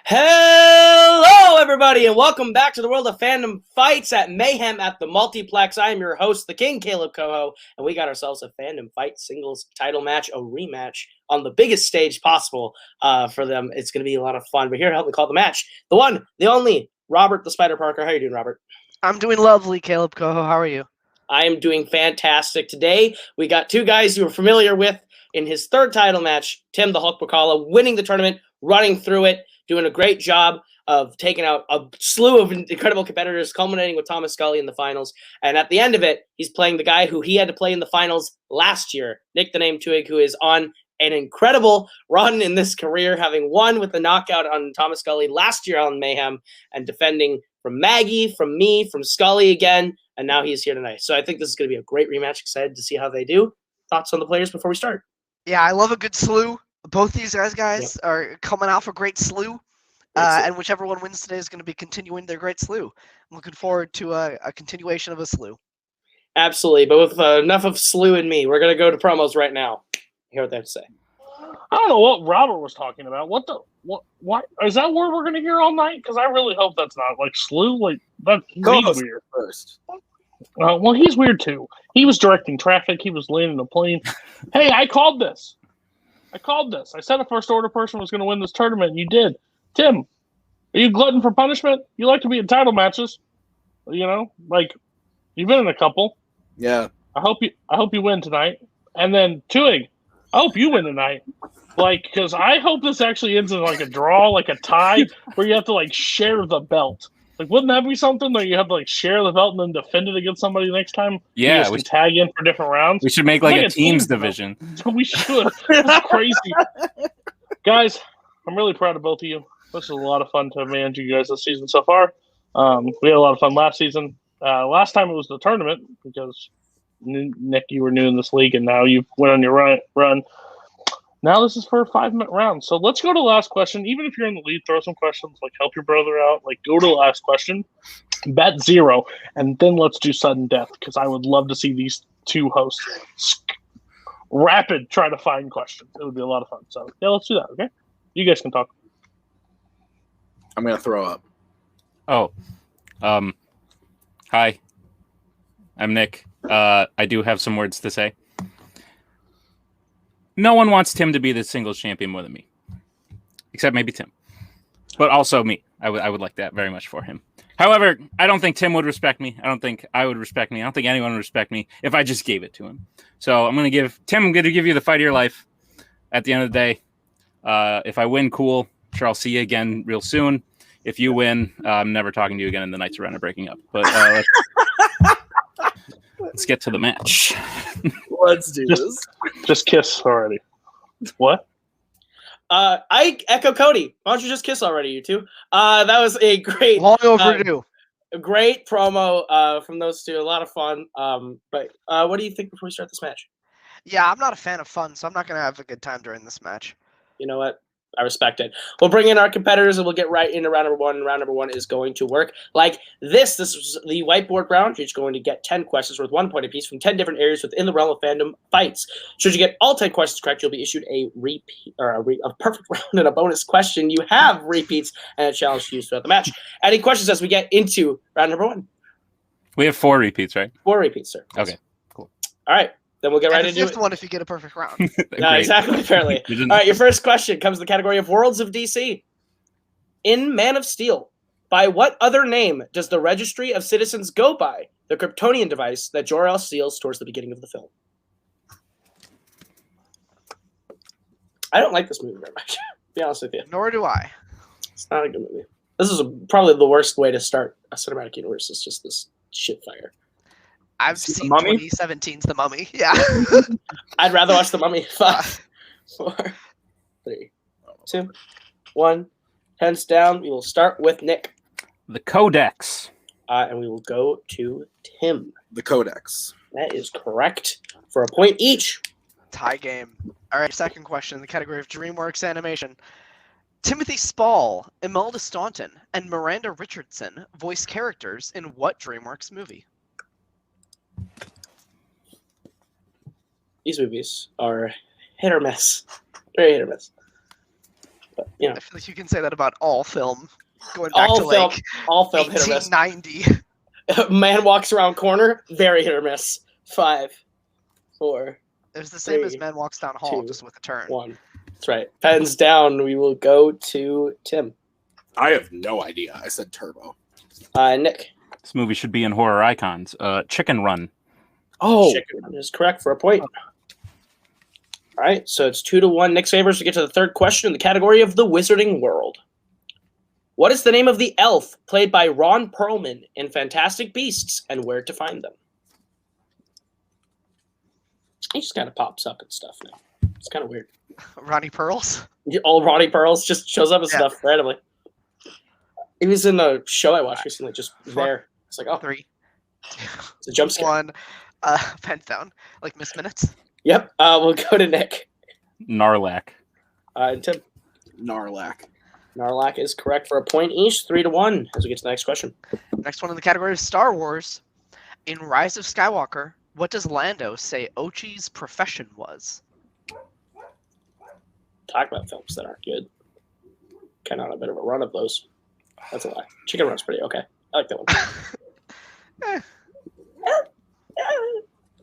Hello, everybody, and welcome back to the world of fandom fights at Mayhem at the Multiplex. I am your host, the King, Kaleb Koho, and we got ourselves a fandom fight singles title match, a rematch on the biggest stage possible for them. It's going to be a lot of fun. But here to help me call the match, the one, the only, Robert the Spider Parker. How are you doing, Robert? I'm doing lovely, Kaleb Koho. How are you? I am doing fantastic. Today, we got two guys you were familiar with in his third title match, Tim the Hulk Brzakala, winning the tournament, running through it, doing a great job of taking out a slew of incredible competitors, culminating with Thomas Scully in the finals. And at the end of it, he's playing the guy who he had to play in the finals last year, Nick the Name Twig, who is on an incredible run in this career, having won with the knockout on Thomas Scully last year on Mayhem and defending from Maggie, from me, from Scully again, and now he's here tonight. So I think this is going to be a great rematch. Excited to see how they do. Thoughts on the players before we start? Yeah, I love a good slew. Both these guys are coming off a great slew. And whichever one wins today is going to be continuing their great slew. I'm looking forward to a continuation of a slew. Absolutely. But with enough of slew and me, we're going to go to promos right now. Hear what they have to say. I don't know what Robert was talking about. What is that word we're going to hear all night? Because I really hope that's not like slew. Like that's weird. First. Well, he's weird too. He was directing traffic. He was landing a plane. Hey, I called this. I said a first order person was going to win this tournament, and you did. Tim, are you glutton for punishment? You like to be in title matches, you know, like you've been in a couple. Yeah. I hope you win tonight. And then Twig, I hope you win tonight. Like, because I hope this actually ends in like a draw, like a tie, where you have to like share the belt. Like, wouldn't that be something that you have to like share the belt and then defend it against somebody next time? Yeah, we tag in for different rounds. We should make like a teams division. We should. It's crazy, guys. I'm really proud of both of you. This is a lot of fun to manage you guys this season so far. We had a lot of fun last season. Last time it was the tournament because Nick, you were new in this league, and now you went on your run. Now this is for a 5-minute round. So let's go to the last question. Even if you're in the lead, throw some questions. Like, help your brother out. Like, go to the last question. Bet 0. And then let's do sudden death because I would love to see these two hosts rapid try to find questions. It would be a lot of fun. So, yeah, let's do that, okay? You guys can talk. I'm going to throw up. Oh. Hi. I'm Nick. I do have some words to say. No one wants Tim to be the singles champion more than me. Except maybe Tim. But also me. I would like that very much for him. However, I don't think Tim would respect me. I don't think I would respect me. I don't think anyone would respect me if I just gave it to him. So I'm going to give you the fight of your life at the end of the day. If I win, cool. Sure, I'll see you again real soon. If you win, I'm never talking to you again and the Knights around are breaking up. But let's get to the match. Let's do this. Just kiss already. What? I echo Cody. Why don't you just kiss already, you two? That was a great, long overdue. A great promo from those two. A lot of fun. But what do you think before we start this match? Yeah, I'm not a fan of fun, so I'm not going to have a good time during this match. You know what? I respect it. We'll bring in our competitors and we'll get right into round number 1. Round number 1 is going to work like this. This is the whiteboard round. You're just going to get 10 questions worth 1 point apiece from 10 different areas within the realm of fandom fights. Should you get all 10 questions correct, you'll be issued a repeat or a perfect round and a bonus question. You have repeats and a challenge to use throughout the match. Any questions as we get into round number 1? We have 4 repeats, right? 4 repeats, sir. Okay, cool. All right. Then we'll get right into it. Fifth one if you get a perfect round. No, exactly, apparently. All right, your first question comes in the category of Worlds of DC. In Man of Steel, by what other name does the Registry of Citizens go by, the Kryptonian device that Jor-El steals towards the beginning of the film? I don't like this movie very much, to be honest with you. Nor do I. It's not a good movie. This is probably the worst way to start a cinematic universe. It's just this shit fire. I've seen 2017's The Mummy. Yeah. I'd rather watch The Mummy. 5, 4, 3, 2, 1. Hands down. We will start with Nick. The Codex. And we will go to Tim. The Codex. That is correct for a point each. Tie game. All right, second question in the category of DreamWorks Animation. Timothy Spall, Imelda Staunton, and Miranda Richardson voice characters in what DreamWorks movie? These movies are hit or miss. Very hit or miss. But you know, I feel like you can say that about all film. Going back all to film, like all film hit or miss. 1890. Man walks around corner, very hit or miss. 5, 4, It was the same as 3, Man Walks Down Hall, 2, just with a turn. 1. That's right. Pens down. We will go to Tim. I have no idea. I said Turbo. Nick. This movie should be in horror icons. Chicken Run. Oh, Chicken Run is correct for a point. All right, so it's 2-1. Nick's favors. We get to the third question in the category of the Wizarding World. What is the name of the elf played by Ron Perlman in Fantastic Beasts and Where to Find Them? He just kind of pops up and stuff now. It's kind of weird. Ronnie Pearls. Old Ronnie Pearls just shows up and Yeah. stuff randomly. He was in a show I watched recently, just 4, there. It's like, oh, 3, it's a jump scare. 1. Pens down. Like Miss Minutes. Yep. We'll go to Nick. Narlac. And Tim. Narlac. Narlac is correct for a point each. 3-1 as we get to the next question. Next one in the category of Star Wars. In Rise of Skywalker, what does Lando say Ochi's profession was? Talk about films that aren't good. Kind of on a bit of a run of those. That's a lie. Chicken Run's pretty okay. I like that one.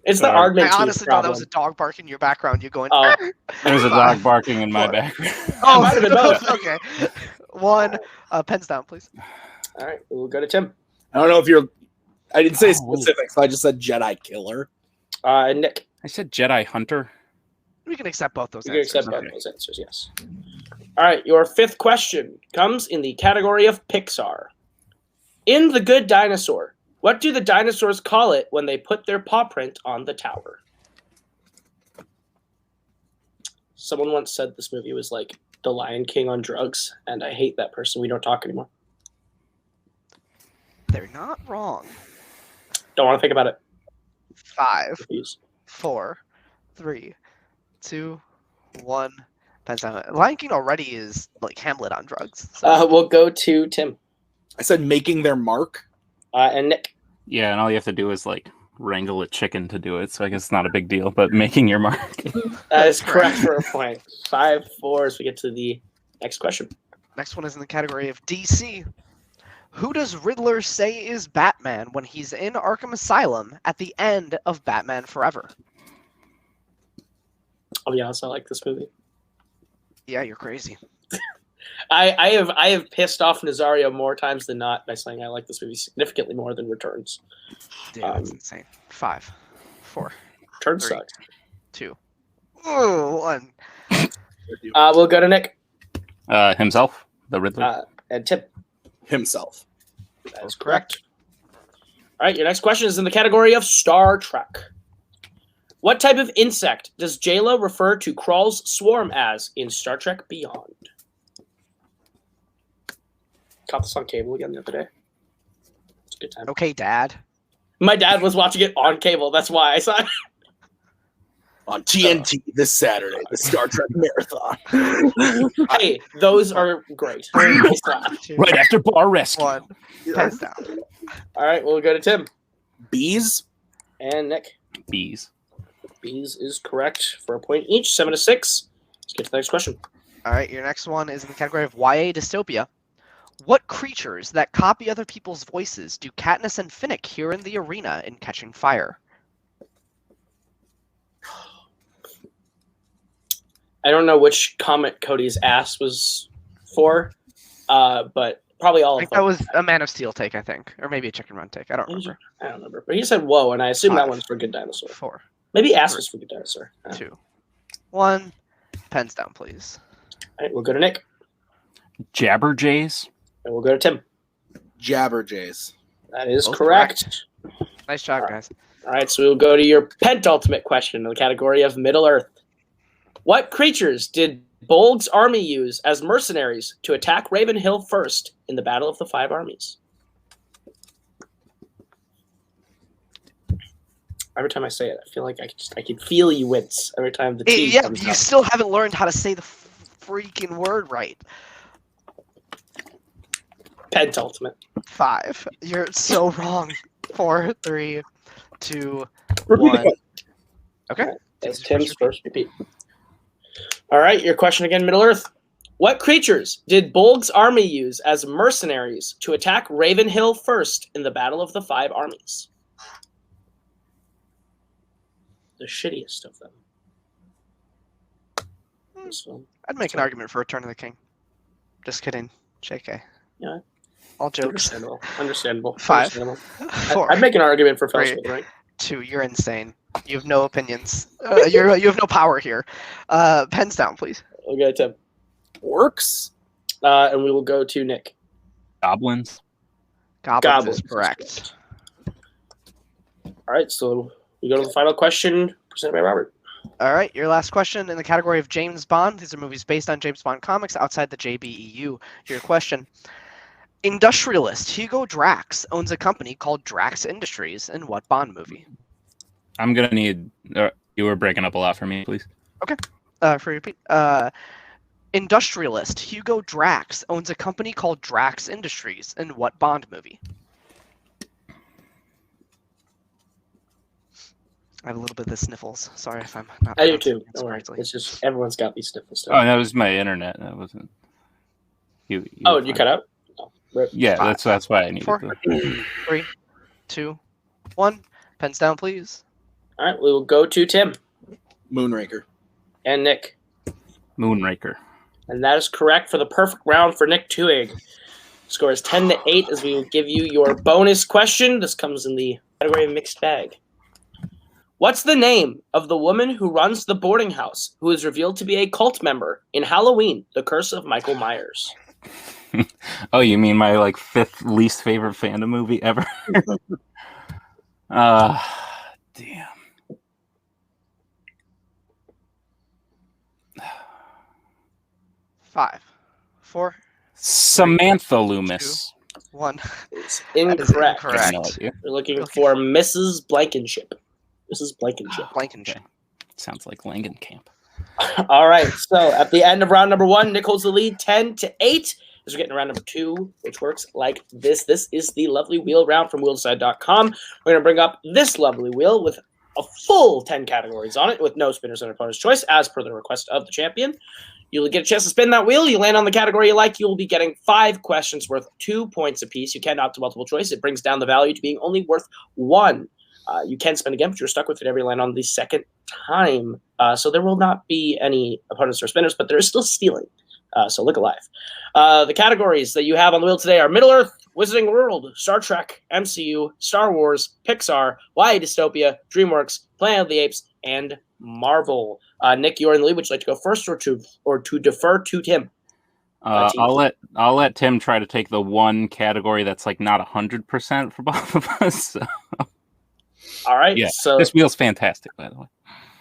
It's the Ardman I honestly thought that was a problem. dog barking in your background. You going? Oh. There's a dog barking in my 4. background. Oh, might have been both. Okay. 1. Pens down, please. All right, we'll go to Tim. I don't know if you're. I didn't say Oh. specifics. I just said Jedi Killer. Nick. I said Jedi Hunter. We can accept both those You can answers. accept both those answers, yes. All right, your fifth question comes in the category of Pixar. In The Good Dinosaur, what do the dinosaurs call it when they put their paw print on the tower? Someone once said this movie was like The Lion King on drugs, and I hate that person. We don't talk anymore. They're not wrong. Don't want to think about it. 5, Please. 4, 3, 2, 1. Pens down. Lion King already is like Hamlet on drugs. So. We'll go to Tim. I said making their mark. And Nick. Yeah, and all you have to do is like wrangle a chicken to do it, so I guess it's not a big deal. But making your mark. That is correct for a point. 5-4 as we get to the next question. Next one is in the category of DC. Who does Riddler say is Batman when he's in Arkham Asylum at the end of Batman Forever? I'll be honest, I like this movie. Yeah, you're crazy. I have pissed off Nazario more times than not by saying I like this movie significantly more than Returns. Dude, that's insane. 5, 4, Returns 3, sucked. 2, 1. We'll go to Nick. Himself, the Riddler. And Tim. Himself. That is correct. All right, your next question is in the category of Star Trek. What type of insect does J-Lo refer to Krall's swarm as in Star Trek Beyond? Caught this on cable again the other day. It's a good time. Okay, Dad. My dad was watching it on cable. That's why I saw it. On TNT this Saturday, the Star Trek Marathon. Hey, those are great. 3, Nice job. 2, Right after bar rescue. 1. Pens down. All right, we'll go to Tim. Bees. And Nick. Bees. Bees is correct for a point each. 7-6. Let's get to the next question. All right, your next one is in the category of YA dystopia. What creatures that copy other people's voices do Katniss and Finnick hear in the arena in Catching Fire? I don't know which comment Cody's ass was for, but probably all I of think them. that was a Man of Steel take, I think. Or maybe a Chicken Run take. I don't remember. I don't remember. But he said whoa, and I assume that 5, one's for Good Dinosaur. 4, Maybe ass was for Good Dinosaur. All 2, 1. Pens down, please. right, we'll go to Nick. Jabberjays. And we'll go to Tim. Jabberjays. That is Both correct. Nice job, All right. guys. All right, so we'll go to your penultimate question in the category of Middle Earth. What creatures did Bolg's army use as mercenaries to attack Ravenhill first in the Battle of the Five Armies? Every time I say it, I feel like I can feel you wince every time the T Yeah, comes you up. still haven't learned how to say the freaking word right. Penultimate. 5. You're so wrong. 4, 3, 2, Repeat 1. it. Okay. That's Tim's first repeat. All right, your question again, Middle Earth. What creatures did Bolg's army use as mercenaries to attack Ravenhill first in the Battle of the Five Armies? The shittiest of them. So, I'd make an argument for Return of the King. Just kidding. JK. Yeah. All jokes. Understandable. Understandable. 5, Understandable. 4, I'd make an argument for 3, Fellsmith, right? 2. You're insane. You have no opinions. You have no power here. Pens down, please. Okay, Tim. Orcs? And we will go to Nick. Goblins. Goblins is correct. All right, so we go to the final question presented by Robert. All right, your last question in the category of James Bond. These are movies based on James Bond comics outside the JBEU. Your question. Industrialist Hugo Drax owns a company called Drax Industries in what Bond movie? I'm going to need... you were breaking up a lot for me, please. Okay. For repeat. Industrialist Hugo Drax owns a company called Drax Industries in what Bond movie? I have a little bit of the sniffles. Sorry if I'm not. I do too. pronouncing this Don't worry. correctly. It's just everyone's got these sniffles. Oh, that was my internet. That wasn't... You Oh, you cut out? Oh, rip. Yeah, 5, that's why I needed 4, to... 3, 2, 1. Pens down, please. All right, we will go to Tim Moonraker. and Nick. Moonraker. And that is correct for the perfect round for Nick Twohig. Score is 10-8 as we will give you your bonus question. This comes in the category of mixed bag. What's the name of the woman who runs the boarding house who is revealed to be a cult member in Halloween, The Curse of Michael Myers? Oh, you mean my like 5th least favorite Fandom movie ever? Damn. Five, 4, Samantha Loomis. 1. It's That is incorrect. I have no incorrect. idea. We're looking for Mrs. Blankenship. Mrs. Blankenship. Blankenship. Okay. Sounds like Langenkamp. All right, so at the end of round number 1, Nick holds the lead 10-8. As we're getting to round number 2, which works like this. This is the lovely wheel round from wheelside.com. We're going to bring up this lovely wheel with a full 10 categories on it with no spinners and opponent's choice as per the request of the champion. You'll get a chance to spin that wheel. You land on the category you like. You'll be getting 5 questions worth 2 points apiece. You can opt to multiple choice. It brings down the value to being only worth 1. You can spin again, but you're stuck with it every land on the second time. So there will not be any opponents or spinners, but there is still stealing. So look alive. The categories that you have on the wheel today are Middle-earth, Wizarding World, Star Trek, MCU, Star Wars, Pixar, YA Dystopia, DreamWorks, Planet of the Apes, and Marvel. Nick, you're in the lead. Would you like to go first or to defer to Tim? I'll let Tim try to take the one category that's like not 100% for both of us. So. All right. Yeah. So this wheel's fantastic, by the way.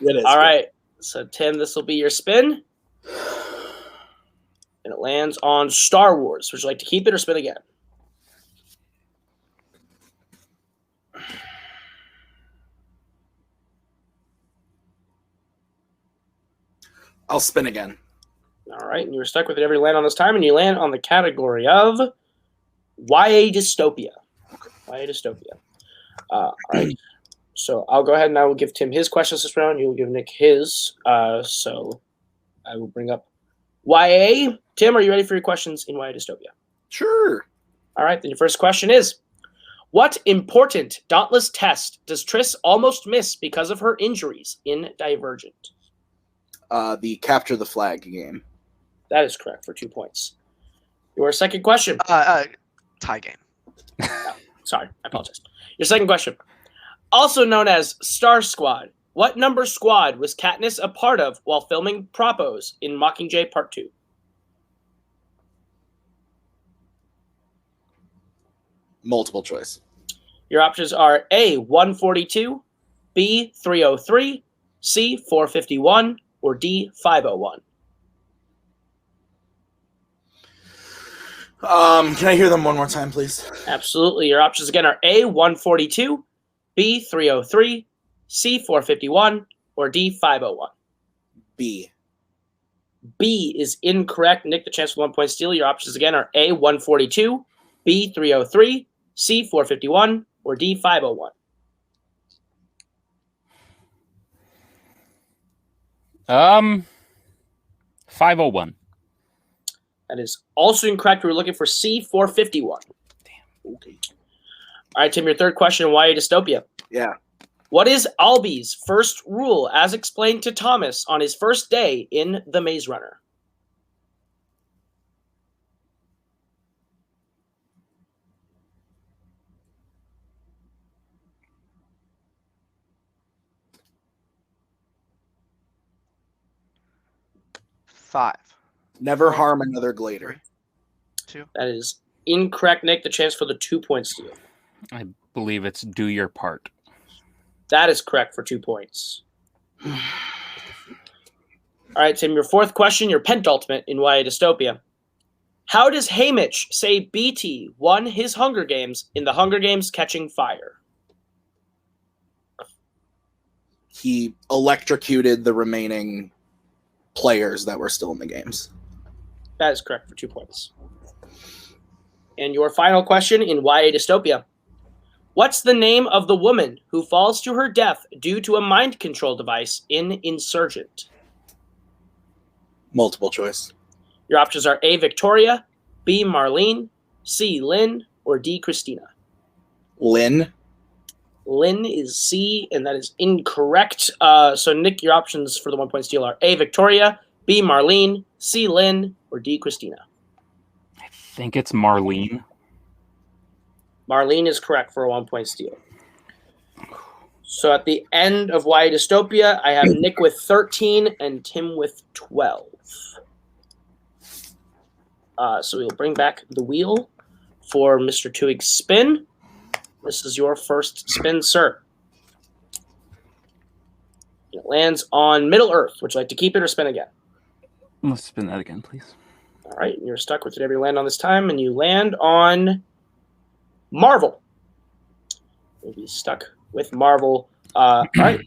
It is. all right. So Tim, this will be your spin. And it lands on Star Wars. Would you like to keep it or spin again? I'll spin again. All right. And you were stuck with it every land on this time, and you land on the category of YA Dystopia. YA Dystopia. All right. So I'll go ahead and I will give Tim his questions this round. You will give Nick his. So I will bring up YA. Tim, are you ready for your questions in YA Dystopia? Sure. All right. Then your first question is, what important Dauntless test does Triss almost miss because of her injuries in Divergent? The capture the flag game. That is correct for 2 points. Your second question. Tie game. Sorry, I apologize. Your second question. Also known as Star Squad, what number squad was Katniss a part of while filming Propos in Mockingjay Part 2? Multiple choice. Your options are A, 142, B, 303, C, 451, or D, 501. Can I hear them one more time, please? Absolutely. Your options again are A, 142, B, 303, C, 451, or D, 501. B. B is incorrect. Nick, the chance for 1 point steal. Your options again are A, 142, B, 303, C, 451, or D, 501. $501. That is also incorrect. We were looking for C, 451. Damn. Okay. All right, Tim, your third question, why dystopia? Yeah. What is Alby's first rule as explained to Thomas on his first day in The Maze Runner? Five. Never harm another glader. 2. That is incorrect, Nick. The chance for the 2 points to you. I believe it's do your part. That is correct for 2 points. All right, Tim, your fourth question, your pentultimate in YA Dystopia. How does Haymitch say BT won his Hunger Games in the Hunger Games Catching Fire? He electrocuted the remaining players that were still in the games. That is correct for 2 points. And your final question in YA Dystopia. What's the name of the woman who falls to her death due to a mind control device in Insurgent? Multiple choice. Your options are A, Victoria, B, Marlene, C, Lynn, or D, Christina. Lynn. Lynn is C, and that is incorrect. So, Nick, your options for the 1 point steal are A, Victoria, B, Marlene, C, Lynn, or D, Christina. I think it's Marlene. Marlene is correct for a 1 point steal. So at the end of YA Dystopia, I have Nick with 13 and Tim with 12. So we'll bring back the wheel for Mr. TWOHIG'S spin. This is your first spin, sir. It lands on Middle Earth. Would you like to keep it or spin again? Let's spin that again, please. All right, you're stuck with whatever you land on this time, and you land on Marvel. You'll be stuck with Marvel. All right.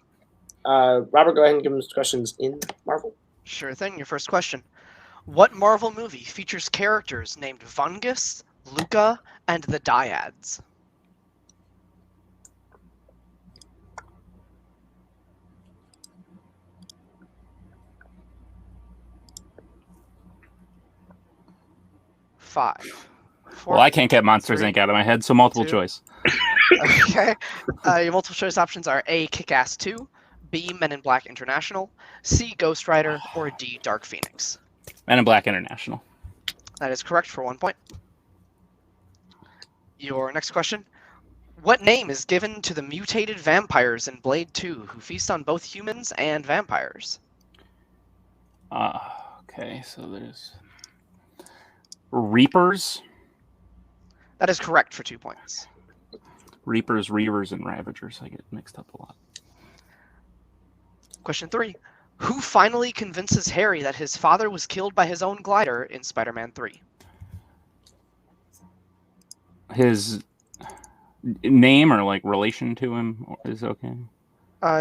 Robert, go ahead and give him questions in Marvel. Sure thing. Your first question. What Marvel movie features characters named Fungus, Luca, and the Dyads? Five. Well, I can't get Monsters 3, Inc. out of my head, so multiple 2. choice. Okay. Your multiple choice options are A, Kick-Ass 2, B, Men in Black International, C, Ghost Rider, or D, Dark Phoenix. Men in Black International. That is correct for 1 point. Your next question. What name is given to the mutated vampires in Blade 2 who feast on both humans and vampires? Okay, so there's Reapers. That is correct for 2 points. Reapers, Reavers, and Ravagers. I get mixed up a lot. Question 3. Who finally convinces Harry that his father was killed by his own glider in Spider-Man 3? His name or like relation to him is okay.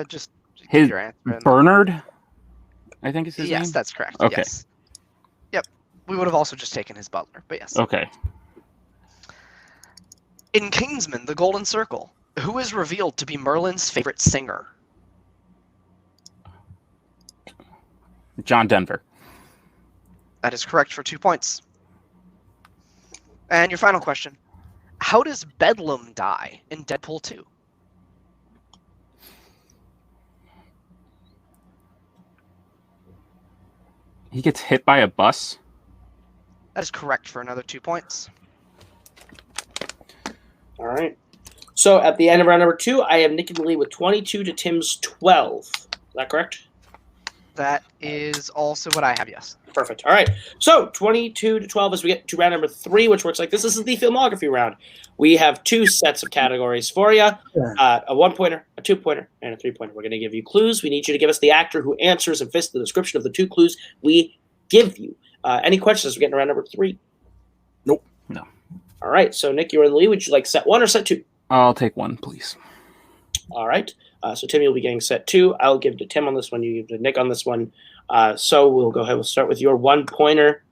Just give His your answer. Bernard, I think is his name. Yes, that's correct. Okay. Yes. Yep. We would have also just taken his butler, but yes. Okay. In Kingsman: The Golden Circle, who is revealed to be Merlin's favorite singer? John Denver. That is correct for 2 points. And your final question. How does Bedlam die in Deadpool 2? He gets hit by a bus. That is correct for another 2 points. All right. So at the end of round number 2, I have Nick in the lead with 22 to Tim's 12. Is that correct? That is also what I have, yes. Perfect. All right. So 22 to 12 as we get to round number 3, which works like this. This is the filmography round. We have 2 sets of categories for you. A 1-pointer, a 2-pointer, and a 3-pointer. We're going to give you clues. We need you to give us the actor who answers and fits the description of the 2 clues we give you. Any questions as we get to round number 3? Nope. No. All right. So, Nick, you're in the lead. Would you like set 1 or set 2? I'll take 1, please. All right. So, Tim, you'll be getting set 2. I'll give to Tim on this one. You give to Nick on this one. So, we'll go ahead. We'll start with your 1-pointer.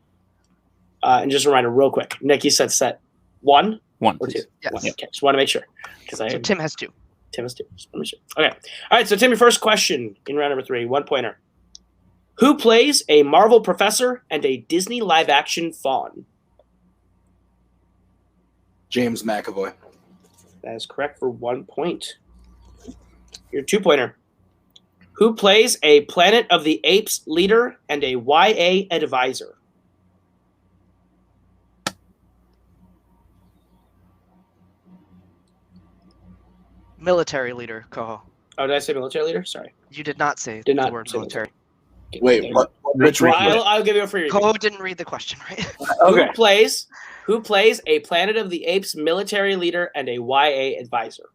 And just a reminder real quick. Nick, you said set 1? 1, Or please. 2? Yes. 1. Okay. Just want to make sure. So Tim has 2. Tim has 2. Just want to make sure. Okay. All right. So, Tim, your first question in round number 3, 1-pointer. Who plays a Marvel professor and a Disney live-action fawn? James McAvoy. That is correct for 1 point. Your 2-pointer. Who plays a Planet of the Apes leader and a YA advisor? Military leader, Koho. Oh, did I say military leader? Sorry. You did not say Did the not word say military. Wait, what? Which Well, replay? I'll give you a free repeat. Koho didn't read the question, right? Okay. Who plays a Planet of the Apes military leader and a YA advisor?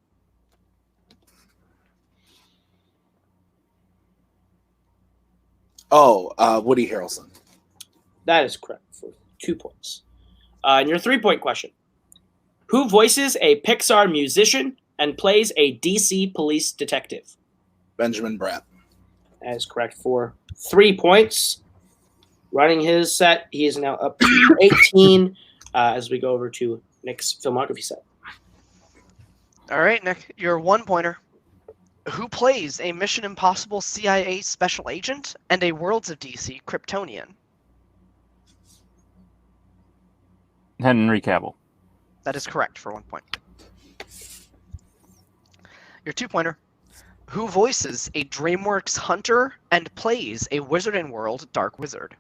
Oh, Woody Harrelson. That is correct for 2 points. And your 3-point question. Who voices a Pixar musician and plays a DC police detective? Benjamin Bratt. That is correct for 3 points. Running his set, he is now up to 18 as we go over to Nick's filmography set. All right, Nick, your 1-pointer. Who plays a Mission Impossible CIA special agent and a Worlds of DC Kryptonian? Henry Cavill. That is correct for 1 point. Your 2-pointer. Who voices a DreamWorks hunter and plays a Wizarding World Dark Wizard?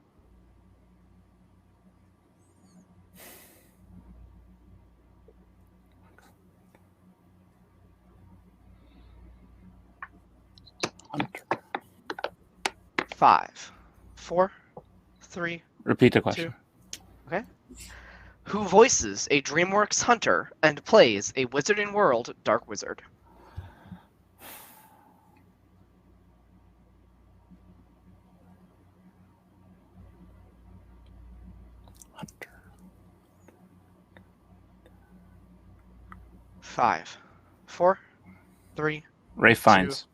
Hunter. 5, 4, 3, Repeat the question. 2. Okay. Who voices a DreamWorks hunter and plays a Wizarding World Dark Wizard? Hunter. 5, 4, 3. Ray Fiennes.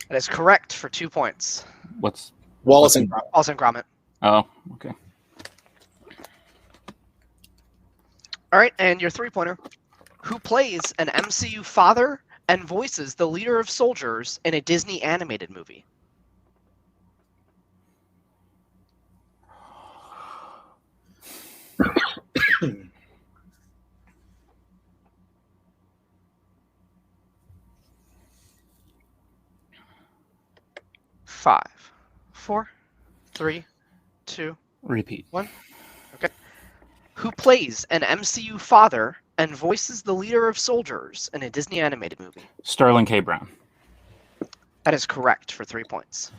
That is correct for 2 points. What's Wallace and Gromit. Alton Gromit. Oh, okay. All right, and your 3-pointer. Who plays an MCU father and voices the leader of soldiers in a Disney animated movie? Five, 4, 3, 2, Repeat. 1. Okay. Who plays an MCU father and voices the leader of soldiers in a Disney animated movie? Sterling K. Brown. That is correct for 3 points.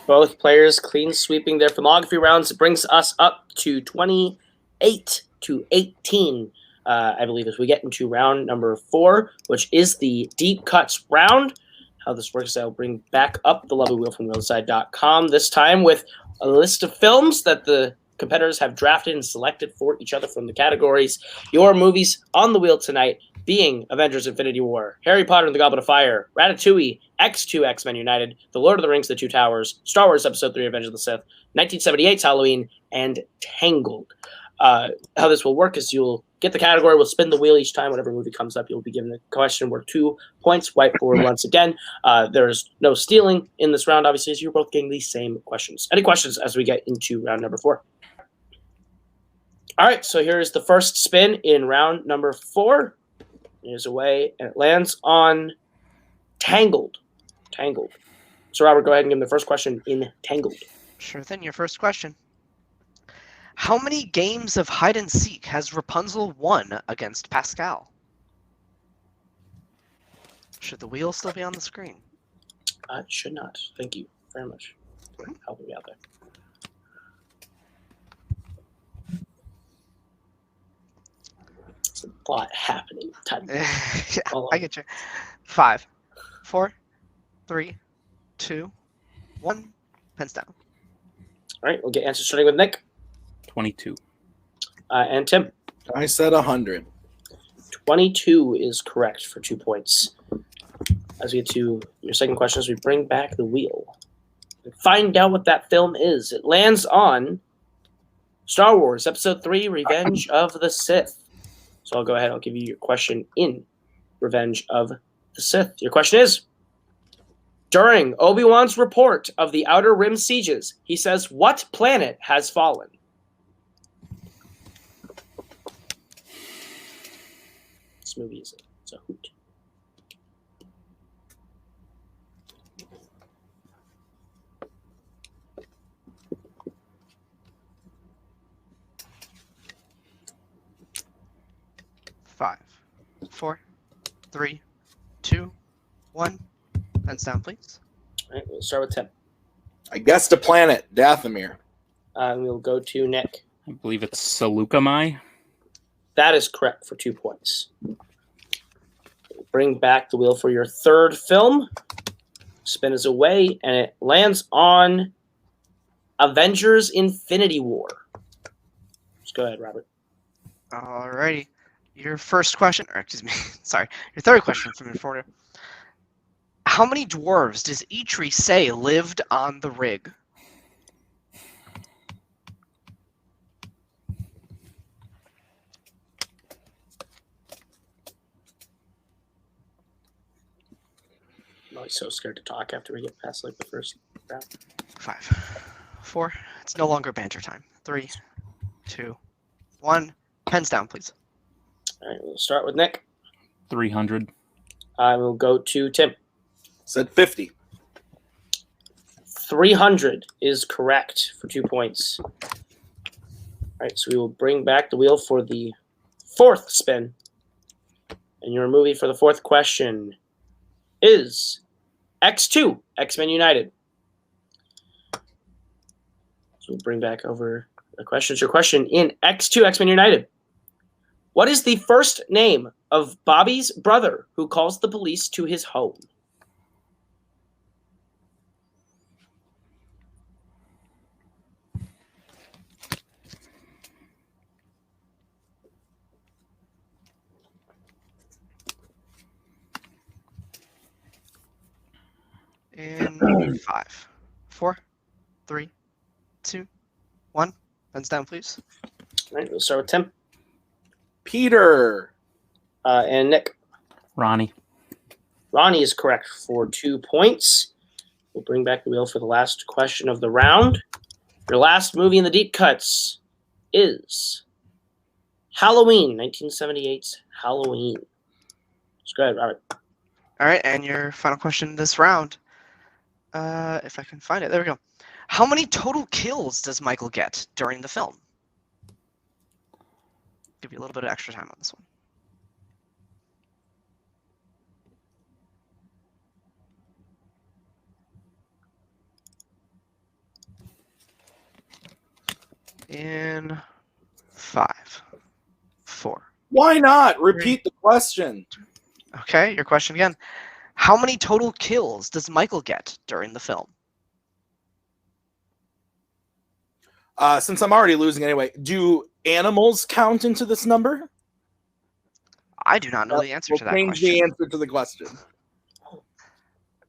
Both players clean sweeping their filmography rounds. It brings us up to 28 to 18, I believe, as we get into round number 4, which is the deep cuts round. How this works, I'll bring back up the lovely wheel from wheelside.com, this time with a list of films that the competitors have drafted and selected for each other from the categories. Your movies on the wheel tonight being Avengers Infinity War, Harry Potter and the Goblet of Fire, Ratatouille, X2 X-Men United, The Lord of the Rings, The Two Towers, Star Wars Episode 3, Revenge of the Sith, 1978's Halloween, and Tangled. How this will work is you'll get the category, we'll spin the wheel each time. Whatever movie comes up, you'll be given a question worth 2 points. Whiteboard once again. There's no stealing in this round, obviously, as you're both getting these same questions. Any questions as we get into round number 4? All right, so here's the first spin in round number 4. Here's away, and it lands on Tangled. Tangled. So, Robert, go ahead and give him the first question in Tangled. Sure thing. Your first question. How many games of hide and seek has Rapunzel won against Pascal? Should the wheel still be on the screen? It should not. Thank you very much for helping me out there. There's a lot happening. Yeah, I get you. 5, 4, 3, 2, 1. Pens down. All right, we'll get answers starting with Nick 22. and Tim. I said 100. 22 is correct for 2 points. As we get to your second question, as we bring back the wheel and find out what that film is. It lands on Star Wars Episode 3, Revenge of the Sith. So I'll go ahead. I'll give you your question in Revenge of the Sith. Your question is, During Obi-Wan's report of the Outer Rim sieges, he says, what planet has fallen? This movie is a hoot. Five, 4, 3, 2, 1. Pens down, please. All right, we'll start with Tim. I guessed a planet, Dathomir. We'll go to Nick. I believe it's Seleucami. That is correct for 2 points. Bring back the wheel for your third film. Spin is away, and it lands on Avengers Infinity War. Just go ahead, Robert. Alrighty. Your first question, or excuse me, sorry, your third question from Informer. How many dwarves does Eitri say lived on the rig? I'm always so scared to talk after we get past like the first round. 5, 4. It's no longer banter time. 3, 2, 1. Pens down, please. All right, we'll start with Nick. 300. I will go to Tim. Said 50. 300 is correct for 2 points. All right, so we will bring back the wheel for the fourth spin. And your movie for the fourth question is X2, X-Men United. So we'll bring back over the questions. Your question in X2, X-Men United. What is the first name of Bobby's brother who calls the police to his home? In 5, 4, 3, 2, 1. Pens down, please. All right, we'll start with Tim. Peter. And Nick. Ronnie. Ronnie is correct for 2 points. We'll bring back the wheel for the last question of the round. Your last movie in the deep cuts is Halloween, 1978's Halloween. Let's go ahead, Robert. All right, and your final question this round. If I can find it. There we go. How many total kills does Michael get during the film? Give you a little bit of extra time on this one. In 5, 4. Why not? Repeat the question. Okay, your question again. How many total kills does Michael get during the film? Since I'm already losing anyway, do animals count into this number? I do not know the answer to that Change question. the answer to the question.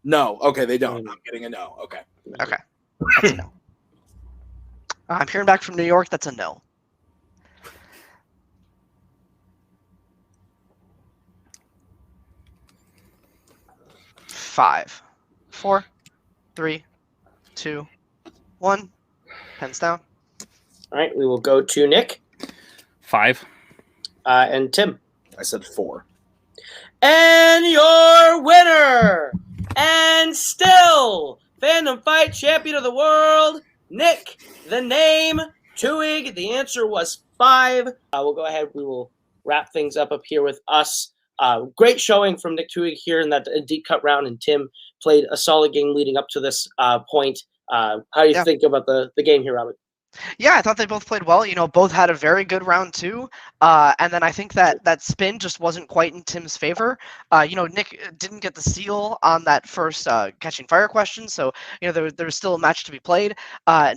No. Okay, they don't. I'm getting a no. Okay. Okay, that's a no. I'm hearing back from New York. That's a no. Five, 4, 3, 2, 1. Pens down. All right, we will go to Nick 5. and Tim. I said 4. And your winner, and still Fandom Fight Champion of the World, Nick, the name, TWOHIG. The answer was 5. We'll go ahead. We will wrap things up here with us. Great showing from Nick TWOHIG here in that deep cut round, and Tim played a solid game leading up to this point. How do you think about the game here, Robert? Yeah, I thought they both played well. You know, both had a very good round 2. And then I think that spin just wasn't quite in Tim's favor. You know, Nick didn't get the steal on that first catching fire question. So, you know, there was still a match to be played.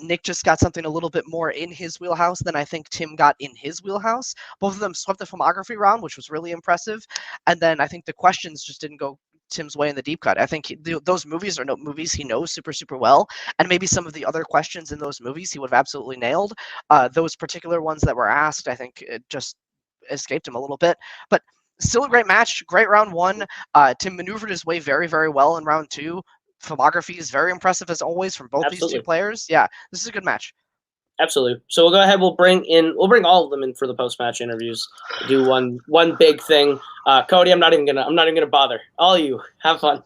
Nick just got something a little bit more in his wheelhouse than I think Tim got in his wheelhouse. Both of them swept the filmography round, which was really impressive. And then I think the questions just didn't go Tim's way in the deep cut. I think those movies are movies he knows super, super well. And maybe some of the other questions in those movies he would have absolutely nailed. Those particular ones that were asked, I think it just escaped him a little bit. But still a great match, great round 1. Tim maneuvered his way very, very well in round 2. filmography is very impressive as always from both these Absolutely. two players. Yeah, this is a good match. Absolutely. So we'll go ahead. We'll bring all of them in for the post-match interviews. Do one big thing. Cody, I'm not even gonna bother. All of you, have fun.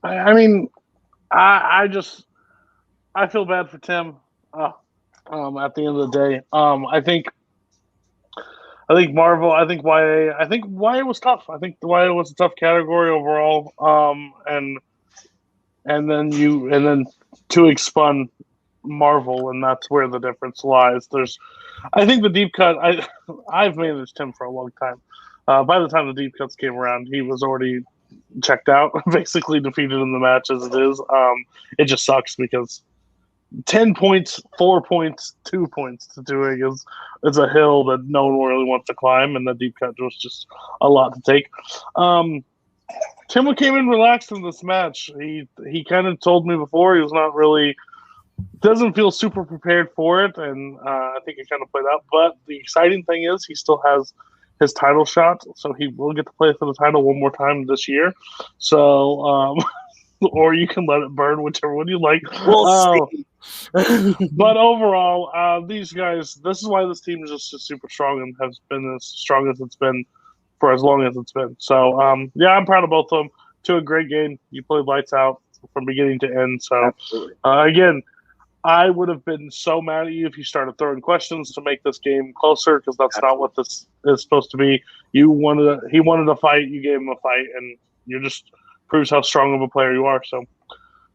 I mean, I feel bad for Tim. At the end of the day, I think Marvel. I think YA. I think YA was tough. I think YA was a tough category overall. And then 2HIG'S spun Marvel, and that's where the difference lies. I think the deep cut. I've managed Tim for a long time. By the time the deep cuts came around, he was already checked out, basically defeated in the match as it is. It just sucks because 10 points, 4 points, 2 points to 2HIG is a hill that no one really wants to climb, and the deep cut was just a lot to take. Tim came in relaxed in this match. He kind of told me before he was not really doesn't feel super prepared for it, and I think it kind of played out. But the exciting thing is he still has his title shot, so he will get to play for the title one more time this year. So, or you can let it burn, whichever one you like. We'll see. But overall, these guys, this is why this team is just super strong and has been as strong as it's been for as long as it's been. So, yeah, I'm proud of both of them. To a great game. You played lights out from beginning to end. So, again, I would have been so mad at you if you started throwing questions to make this game closer, because that's not what this is supposed to be. He wanted a fight, you gave him a fight, and you just proves how strong of a player you are. So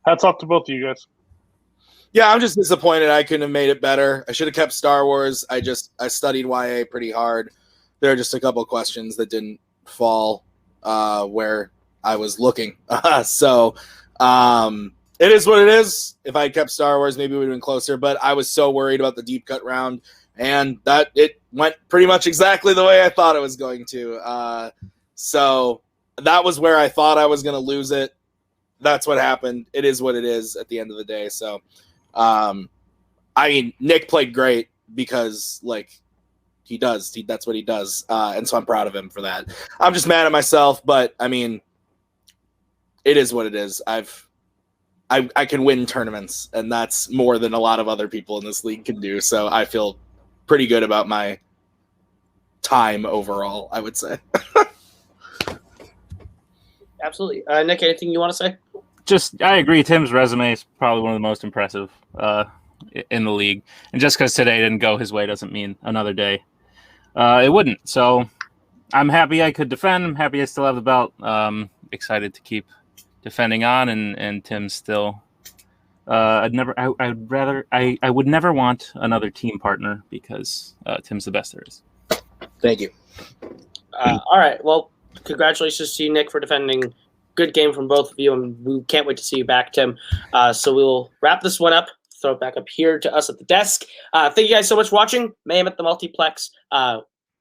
hats off to both of you guys. Yeah, I'm just disappointed I couldn't have made it better. I should have kept Star Wars. I studied YA pretty hard. There are just a couple of questions that didn't fall where I was looking. It is what it is. If I had kept Star Wars, maybe we would have been closer. But I was so worried about the deep cut round, and that it went pretty much exactly the way I thought it was going to. So that was where I thought I was going to lose it. That's what happened. It is what it is at the end of the day. So, I mean, Nick played great because, like, he does. That's what he does. And so I'm proud of him for that. I'm just mad at myself, but, I mean, it is what it is. I can win tournaments, and that's more than a lot of other people in this league can do. So I feel pretty good about my time overall, I would say. Absolutely. Nick, anything you want to say? I agree. Tim's resume is probably one of the most impressive in the league. And just because today didn't go his way doesn't mean another day it wouldn't. So I'm happy I could defend. I'm happy I still have the belt. Excited to keep defending on, and Tim's still. I would never want another team partner because Tim's the best there is. Thank you. All right. Well, congratulations to you, Nick, for defending. Good game from both of you, and we can't wait to see you back, Tim. So we'll wrap this one up. Throw it back up here to us at the desk. Thank you guys so much for watching. Mayhem at the Multiplex.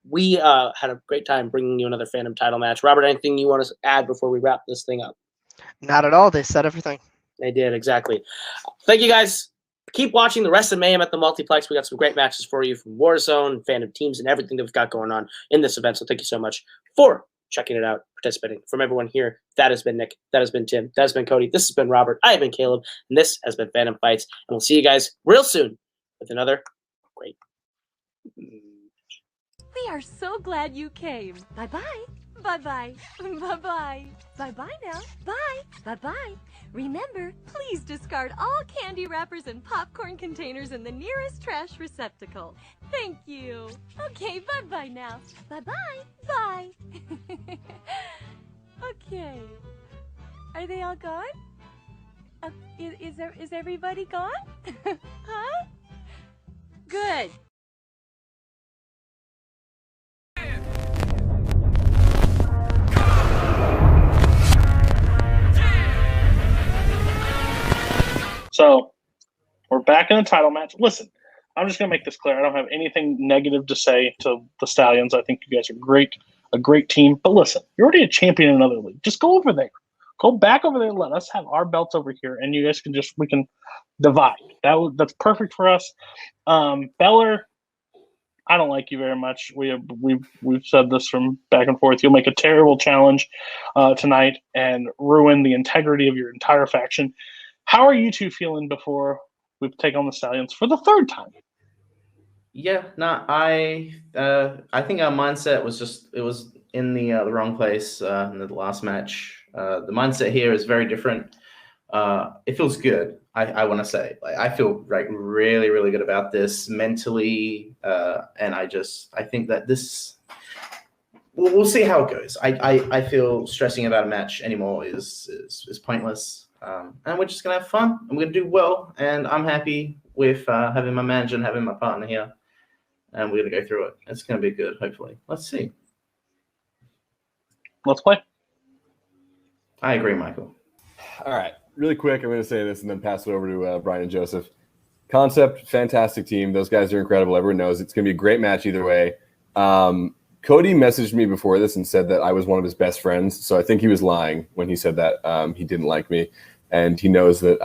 We had a great time bringing you another Fandom title match. Robert, anything you want to add before we wrap this thing up? Not at all. They said everything. They did, exactly. Thank you, guys. Keep watching the rest of Mayhem at the Multiplex. We got some great matches for you from Warzone, Fandom teams, and everything that we've got going on in this event. So thank you so much for checking it out, participating. From everyone here, that has been Nick, that has been Tim, that has been Cody, this has been Robert, I have been Caleb, and this has been Fandom Fights. And we'll see you guys real soon with another great. We are so glad you came. Bye-bye. Bye-bye. Bye-bye. Bye-bye now. Bye. Bye-bye. Remember, please discard all candy wrappers and popcorn containers in the nearest trash receptacle. Thank you. Okay, bye-bye now. Bye-bye. Bye. Okay. Are they all gone? Is everybody gone? Huh? Good. So we're back in the title match. Listen, I'm just going to make this clear. I don't have anything negative to say to the Stallions. I think you guys are great, a great team. But listen, you're already a champion in another league. Just go over there. Go back over there and let us have our belts over here, and you guys we can divide. That's perfect for us. Beller, I don't like you very much. We've said this from back and forth. You'll make a terrible challenge tonight and ruin the integrity of your entire faction. How are you two feeling before we take on the Stallions for the third time? Yeah, no, I think our mindset was in the wrong place in the last match. The mindset here is very different. It feels good. I want to say, like, I feel like really, really good about this mentally, and I think that this. We'll see how it goes. I feel stressing about a match anymore is pointless, and we're just gonna have fun and we're gonna do well. And I'm happy with having my manager and having my partner here, and we're gonna go through it. It's gonna be good. Hopefully, let's see. Let's play. I agree, Michael. All right. Really quick, I'm going to say this and then pass it over to Brian and Joseph. Concept, fantastic team. Those guys are incredible. Everyone knows it's going to be a great match either way. Cody messaged me before this and said that I was one of his best friends, so I think he was lying when he said that he didn't like me. And he knows that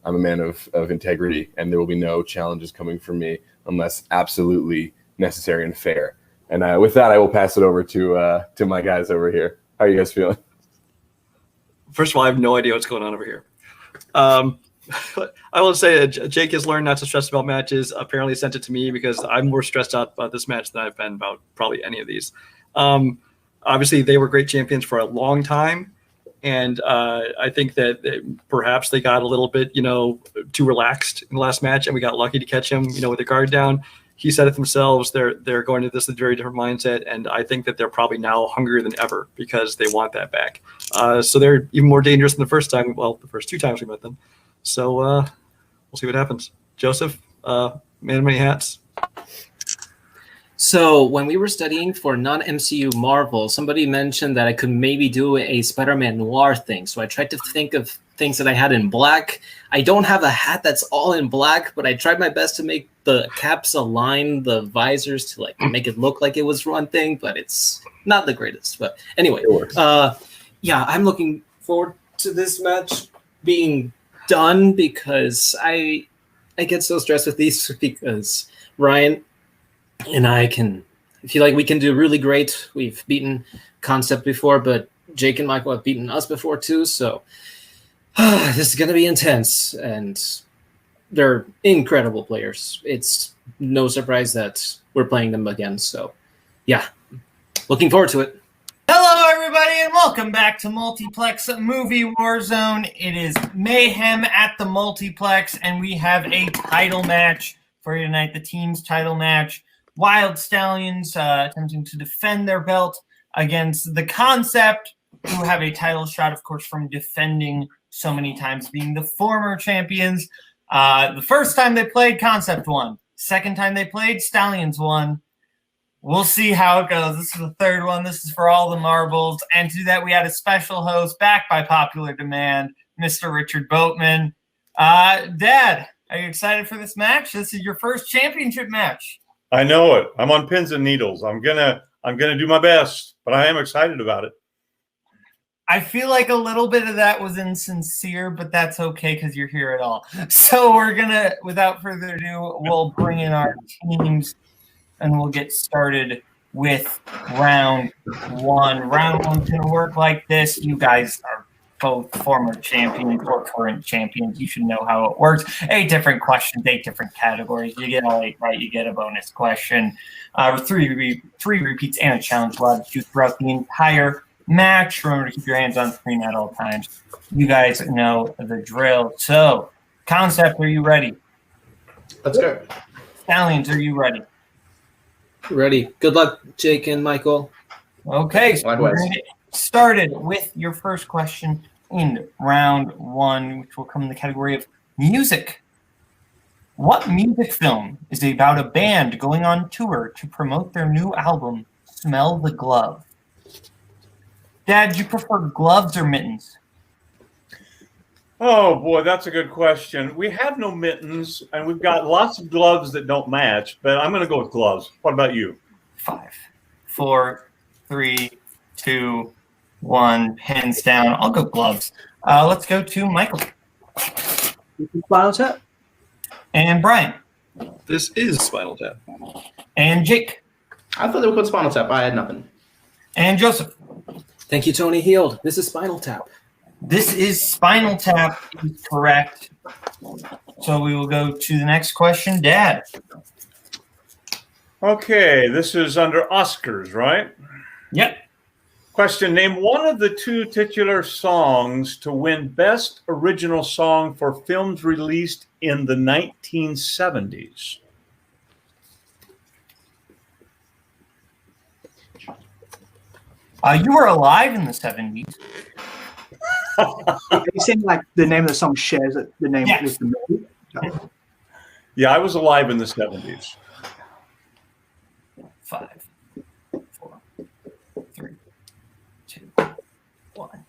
I'm a man of integrity, and there will be no challenges coming from me unless absolutely necessary and fair. And with that, I will pass it over to my guys over here. How are you guys feeling? First of all, I have no idea what's going on over here. I will say Jake has learned not to stress about matches. Apparently sent it to me because I'm more stressed out about this match than I've been about probably any of these. Obviously, they were great champions for a long time. And I think that perhaps they got a little bit, too relaxed in the last match, and we got lucky to catch him, with the guard down. He said it themselves. They're going to this with a very different mindset, and I think that they're probably now hungrier than ever because they want that back. So they're even more dangerous than the first time. Well, the first two times we met them. So we'll see what happens. Joseph, man of many hats. So when we were studying for non-MCU Marvel, somebody mentioned that I could maybe do a Spider-Man noir thing. So I tried to think of things that I had in black. I don't have a hat that's all in black, but I tried my best to make the caps align the visors to make it look like it was one thing, but it's not the greatest. But anyway, yeah, I'm looking forward to this match being done because I get so stressed with these because Ryan and I feel like we can do really great. We've beaten Concept before, but Jake and Michael have beaten us before too. So this is going to be intense, and they're incredible players. It's no surprise that we're playing them again. So yeah, looking forward to it. Hello, everybody, and welcome back to Multiplex Movie Warzone. It is Mayhem at the Multiplex, and we have a title match for you tonight, the team's title match. Wild Stallions attempting to defend their belt against the Concept, who have a title shot, of course, from defending so many times, being the former champions. The first time they played, Concept won. Second time they played, Stallions won. We'll see how it goes. This is the third one. This is for all the marbles. And to that, we had a special host, back by popular demand, Mr. Richard Boatman. Dad, are you excited for this match? This is your first championship match. I know it. I'm on pins and needles. I'm gonna do my best, but I am excited about it. I feel like a little bit of that was insincere, but that's okay because you're here at all. So we're gonna, without further ado, we'll bring in our teams and we'll get started with round one. Round one's gonna work like this. You guys are both former champions or current champions. You should know how it works. 8 different questions, 8 different categories. You get all 8 right, you get a bonus question. 3 repeats and a challenge allowed to choose throughout the entire match. Remember to keep your hands on screen at all times. You guys know the drill. So, Concept, are you ready? Let's go. Stallions, are you ready? Ready. Good luck, Jake and Michael. Okay, so we're going to get started with your first question in round one, which will come in the category of music. What music film is about a band going on tour to promote their new album, Smell the Glove? Dad, do you prefer gloves or mittens? Oh, boy, that's a good question. We have no mittens, and we've got lots of gloves that don't match, but I'm going to go with gloves. What about you? 5, 4, 3, 2, 1, hands down. I'll go gloves. Let's go to Michael. Final chat. And Brian. This is Spinal Tap. And Jake. I thought they were called Spinal Tap. I had nothing. And Joseph. Thank you, Tony Healed. This is Spinal Tap. This is Spinal Tap. Is correct. So we will go to the next question. Dad. Okay, this is under Oscars, right? Yep. Question: name one of the 2 titular songs to win Best Original Song for films released in the 1970s. You were alive in the 70s. Are you saying like the name of the song shares it, the name Yes. with the movie? Okay. Yeah, I was alive in the 70s. 5, 4, 3, 2, 1.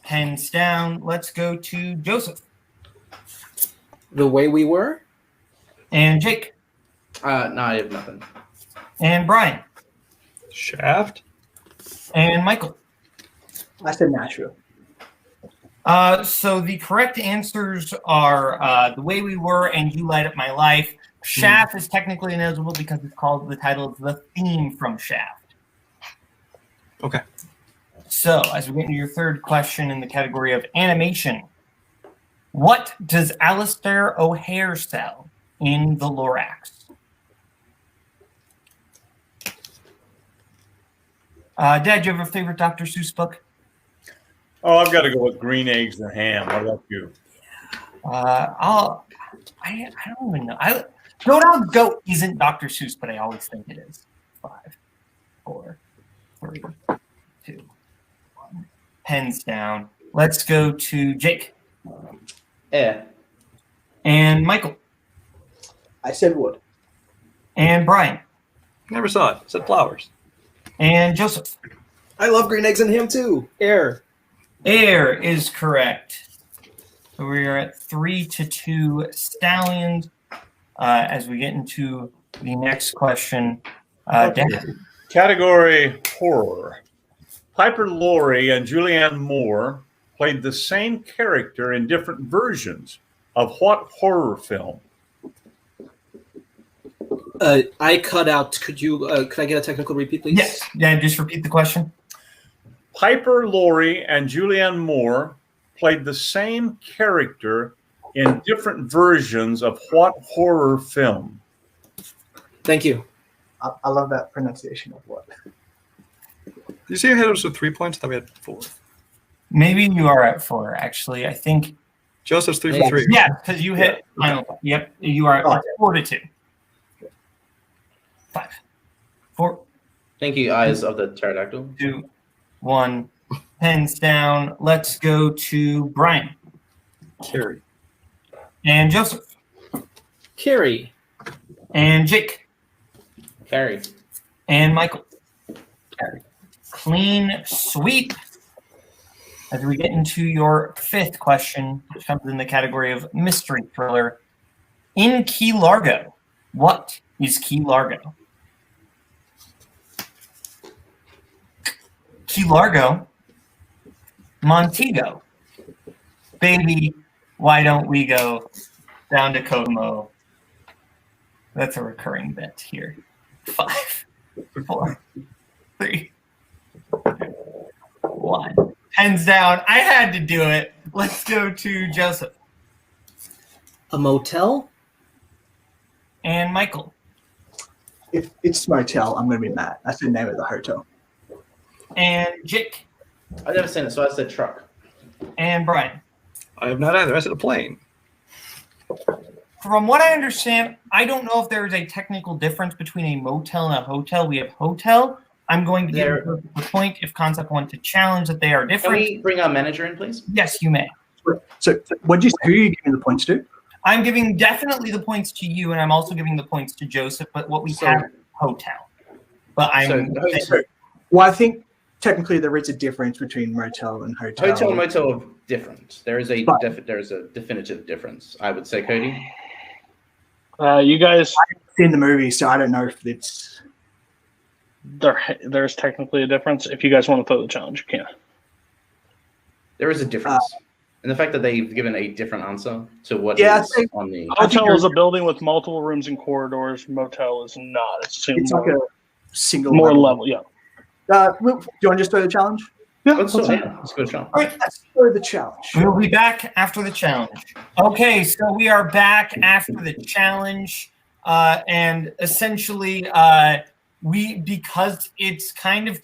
Pens down. Let's go to Joseph. The Way We Were. And Jake. No, I have nothing. And Brian. Shaft. And Michael. I said Nashville. So the correct answers are The Way We Were and You Light Up My Life. Shaft is technically ineligible because it's called the title of the theme from Shaft. Okay. So as we get into your third question in the category of animation, what does Alistair O'Hare sell in the Lorax? Dad, do you have a favorite Dr. Seuss book? Oh, I've got to go with Green Eggs and Ham. What about you? I don't even know. Go Dog Goat isn't Dr. Seuss, but I always think it is. 5, 4, 3, 2, 1. Pens down. Let's go to Jake. Air. And Michael. I said wood. And Brian. Never saw it. Said flowers. And Joseph. I love Green Eggs and Ham too. Air. Air is correct. So we are at 3-2 Stallions. As we get into the next question, Dan. Category horror. Piper Laurie and Julianne Moore played the same character in different versions of what horror film? I cut out. Could I get a technical repeat, please? Yes. Yeah, just repeat the question. Piper Laurie and Julianne Moore played the same character in different versions of what horror film? Thank you. I love that pronunciation of what. Did you say you had us with 3 points? I thought we had 4. Maybe you are at 4, actually. I think. Joseph's 3 for 3. Yeah, because you hit final. Yep, you are at 4-2. 5, 4. Thank you, Eyes of the Pterodactyl. 2, 1. Pens down. Let's go to Brian. Carrie. And Joseph. Carrie. And Jake. Carrie. And Michael. Carrie. Clean sweep. As we get into your fifth question, which comes in the category of mystery thriller. In Key Largo, what is Key Largo? Key Largo, Montego. Baby, why don't we go down to Kokomo? That's a recurring bit here. 5, 4, 3, 1. Pens down. I had to do it. Let's go to Joseph. A motel? And Michael. If it's motel, I'm going to be mad. That's the name of the hotel. And Jake. I've never seen it, so I said truck. And Brian. I have not either. I said a plane. From what I understand, I don't know if there is a technical difference between a motel and a hotel. We have hotel. I'm going to give the point if Concept want to challenge that they are different. Can we bring our manager in, please? Yes, you may. So what did you say? Who are you giving the points to? I'm giving definitely the points to you, and I'm also giving the points to Joseph, but what we have is hotel. But Well, I think technically there is a difference between motel and hotel. Hotel and motel are different. There is a definitive difference, I would say, Cody. You guys, I haven't seen the movie, so I don't know if it's there's technically a difference. If you guys want to throw the challenge, you can. There is a difference. And the fact that they've given a different answer to what Yeah, is on the Hotel is a building with multiple rooms and corridors. Motel is not. It's like a single more level. Yeah. Do you want to just throw the challenge? Yeah, let's go challenge. All right, let's throw the challenge. We'll be back after the challenge. Okay, so we are back after the challenge, and essentially, because it's kind of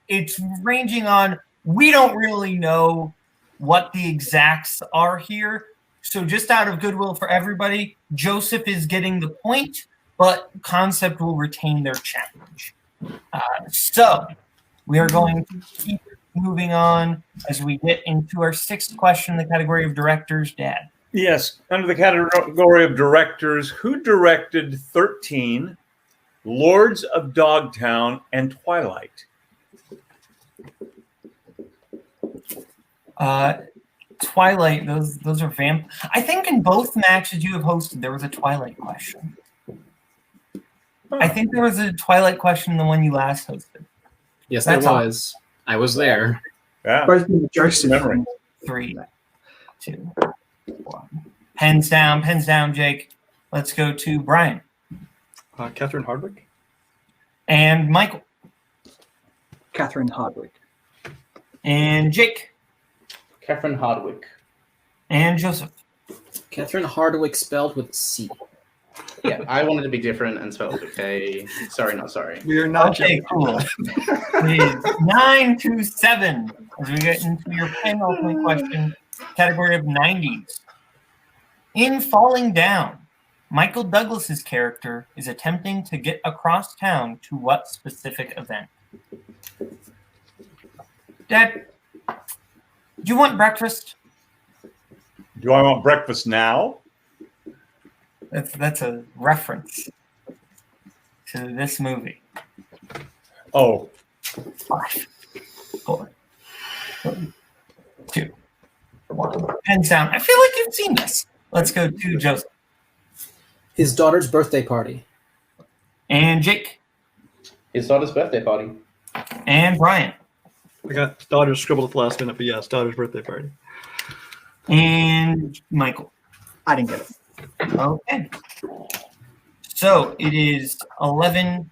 it's ranging on. We don't really know what the exacts are here. So just out of goodwill for everybody, Joseph is getting the point, but Concept will retain their challenge. So we are going to keep moving on as we get into our sixth question, the category of directors. Dad. Yes, under the category of directors, who directed 13, Lords of Dogtown, and Twilight? Twilight, those are vamp. I think in both matches you have hosted, there was a Twilight question. I think there was a Twilight question in the one you last hosted. Yes, That's there all. was. I was there. Yeah. Both in the Joseph memory. 3, 2, 1. Pens down, Jake. Let's go to Brian. Catherine Hardwick. And Michael. Catherine Hardwick. And Jake. Catherine Hardwick. And Joseph. Catherine Hardwick spelled with C. Yeah, I wanted to be different and spelled with K. Sorry, not sorry. We're not Okay, cool. It is 9-7 as we get into your penultimate question, category of 90s. In Falling Down, Michael Douglas's character is attempting to get across town to what specific event? Dad, do you want breakfast? Do I want breakfast now? That's a reference to this movie. Oh. 5, 4, 3, 2, 1. Pens down. I feel like you've seen this. Let's go to Joseph. His daughter's birthday party. And Jake. His daughter's birthday party. And Brian. I got daughter's scribbled at the last minute, but yes, daughter's birthday party. And Michael. I didn't get it. Okay. So it is 11-8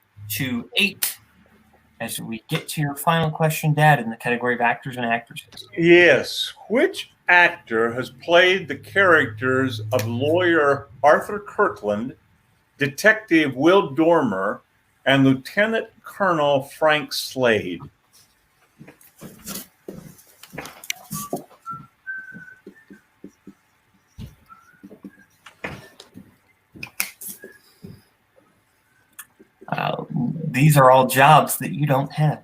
as we get to your final question, Dad, in the category of actors and actresses. Yes. Which actor has played the characters of lawyer Arthur Kirkland, Detective Will Dormer, and Lieutenant Colonel Frank Slade? These are all jobs that you don't have.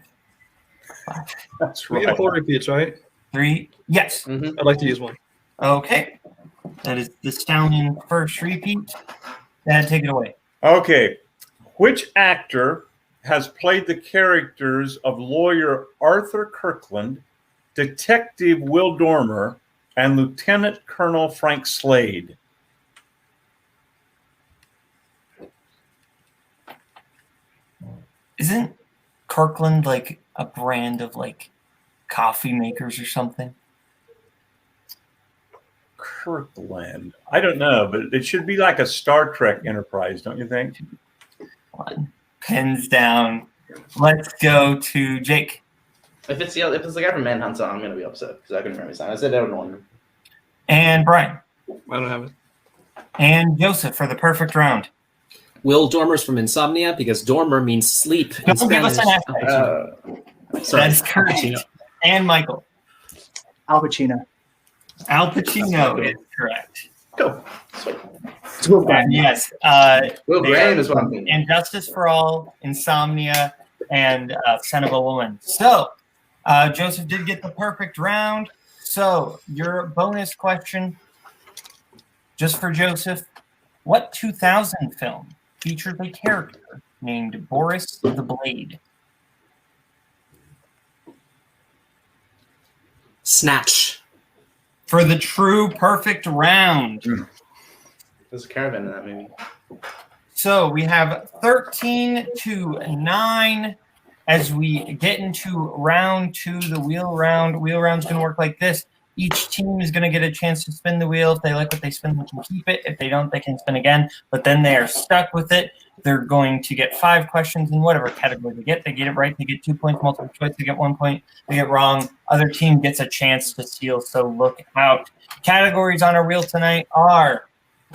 That's We get 4 repeats, right? 3. Yes. I'd like to use one. Okay. That is the Stallion first repeat. Dad, take it away. Okay. Which actor has played the characters of lawyer Arthur Kirkland, Detective Will Dormer, and Lieutenant Colonel Frank Slade? Isn't Kirkland like a brand of like coffee makers or something? Kirkland. I don't know, but it should be like a Star Trek Enterprise, don't you think? 1. Pens down. Let's go to Jake. If it's the guy from Manhunter, I'm gonna be upset because I couldn't remember his name. I said everyone. And Brian. I don't have it. And Joseph for the perfect round. Will Dormer's from Insomnia because Dormer means sleep in Don't give us Spanish. an answer. Sorry. That's correct. Pacino. And Michael. Al Pacino. Al Pacino is correct. Go. It's Will Graham. Yes. Will Graham is what I'm thinking. And Justice for All, Insomnia, and Son of a Woman. So, Joseph did get the perfect round. So, your bonus question, just for Joseph, what 2000 film features a character named Boris the Blade? Snatch. For the true perfect round. There's a caravan in that movie. So we have 13-9 as we get into round 2, the wheel round. Wheel round's going to work like this. Each team is going to get a chance to spin the wheel. If they like what they spin, they can keep it. If they don't, they can spin again. But then they are stuck with it. They're going to get 5 questions in whatever category they get. They get it right, they get 2 points. Multiple choice, they get 1 point. They get wrong, other team gets a chance to steal. So look out. Categories on our wheel tonight are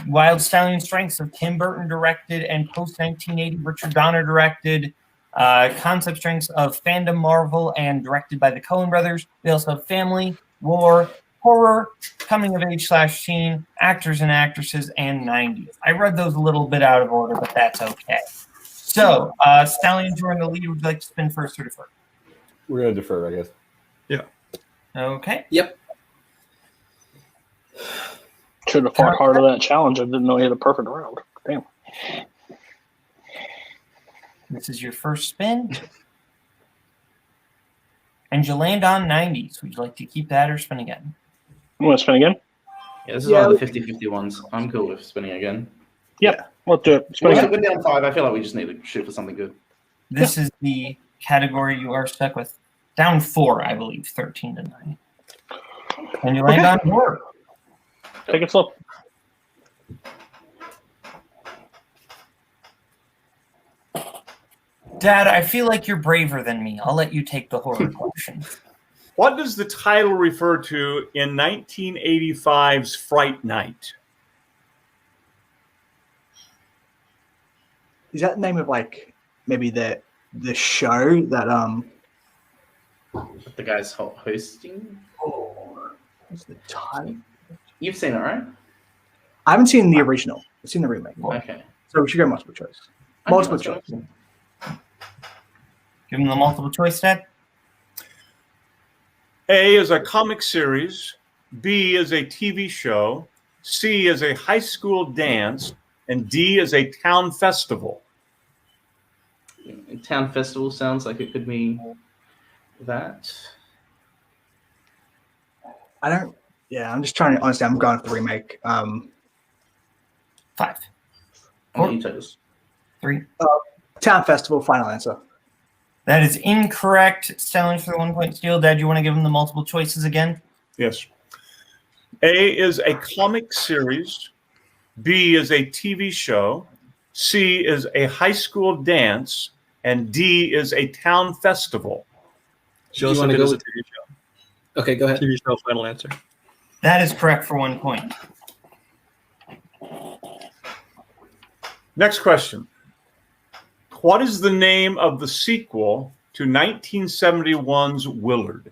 Wild Stallion Strengths of Tim Burton directed and post 1980 Richard Donner directed. Concept Strengths of Fandom Marvel and directed by the Coen brothers. We also have Family, War, Horror, Coming of Age / Teen, Actors and Actresses, and 90s. I read those a little bit out of order, but that's okay. So, Stallions, you're in the lead. Would you like to spin first or defer? We're going to defer, I guess. Yeah. Okay. Yep. Should have fought hard on that challenge. I didn't know he had a perfect round. Damn. This is your first spin. And you land on 90s. Would you like to keep that or spin again? You want to spin again? Yeah, this is one of the 50-50 ones. I'm cool with spinning again. Yep. Let's do it. Spin again. We're down 5. I feel like we just need to shoot for something good. This is the category you are stuck with. Down 4, I believe, 13-9. And you land on 4. Take it slow. Dad, I feel like you're braver than me. I'll let you take the horror question. What does the title refer to in 1985's Fright Night? Is that the name of like maybe the show that The guy's hosting? what's the title? You've seen it, right? I haven't seen the original. I've seen the remake. Okay. So we should go multiple choice. Multiple choice. Give him the multiple choice, Dad. A is a comic series, B is a TV show, C is a high school dance, and D is a town festival. Town festival sounds like it could be that. I don't. Yeah, I'm just trying to. Honestly, I'm going for the remake. 5. I'll let you take this. 3. Town Festival. Final answer. That is incorrect. Stallion for the 1 point steal. Dad, you want to give him the multiple choices again? Yes. A is a comic series, B is a TV show, C is a high school dance, and D is a town festival. Joseph, it is a TV show. Okay, go ahead. TV show, final answer. That is correct for 1 point. Next question. What is the name of the sequel to 1971's Willard?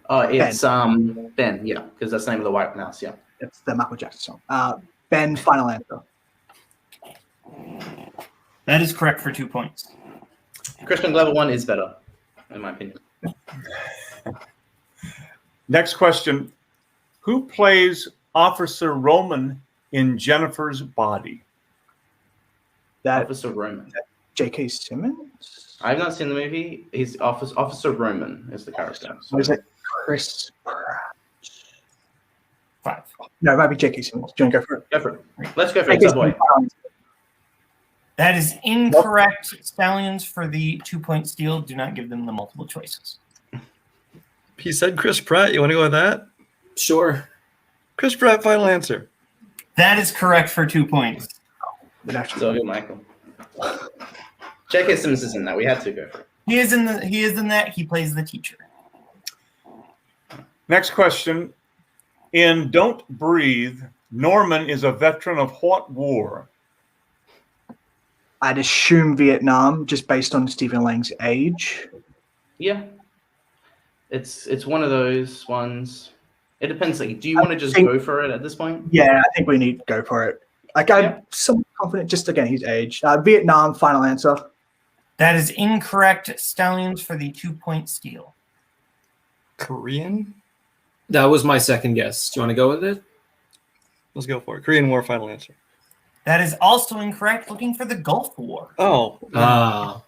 It's Ben, yeah, because that's the name of the White Mouse, yeah. It's the Michael Jackson song. Ben, final answer. That is correct for 2 points. Christian Glover one is better, in my opinion. Next question. Who plays Officer Roman in Jennifer's Body? That Officer Roman. J.K. Simmons? I've not seen the movie. He's Officer Roman is the character. Or is it Chris Pratt? 5. No, it might be J.K. Simmons. Do you want to go for it? Go for it. Let's go for it, Subway. That is incorrect. Stallions for the 2 point steal. Do not give them the multiple choices. He said Chris Pratt. You want to go with that? Sure. Chris Pratt, final answer. That is correct for 2 points. So good, Michael. J.K. Simmons is in that. We had to go for it. He is in that. He plays the teacher. Next question. In Don't Breathe, Norman is a veteran of what war? I'd assume Vietnam, just based on Stephen Lang's age. Yeah. It's one of those ones. It depends. Like, do you want to just go for it at this point? Yeah, I think we need to go for it. Like, I'm somewhat confident, just again, his age. Vietnam, final answer. That is incorrect. Stallions for the 2 point steal. Korean? That was my second guess. Do you want to go with it? Let's go for it. Korean War, final answer. That is also incorrect. Looking for the Gulf War. Oh.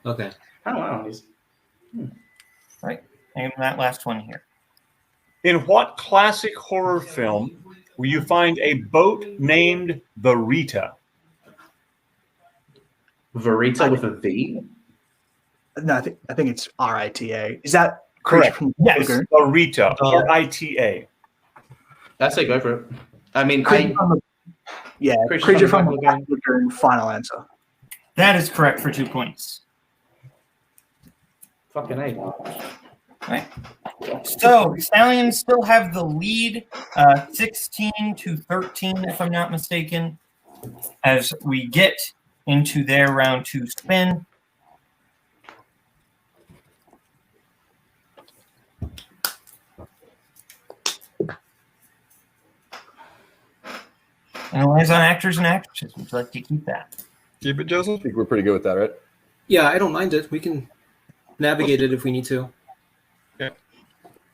Okay. Oh, wow. Right. And that last one here. In what classic horror film will you find a boat named the Rita? Verita with a V? No, I think it's Rita. Is that Correct. Yes. Or Rita or ITA. I say go for it. I mean, Creature from the Black Lagoon, final answer. That is correct for 2 points. Fucking A. Right. So Stallions still have the lead, 16-13, if I'm not mistaken, as we get into their round 2 spin. And it lies on actors and actresses. Would you like to keep that? Keep it, Joseph? I think we're pretty good with that, right? Yeah, I don't mind it. We can navigate it if we need to. Yeah.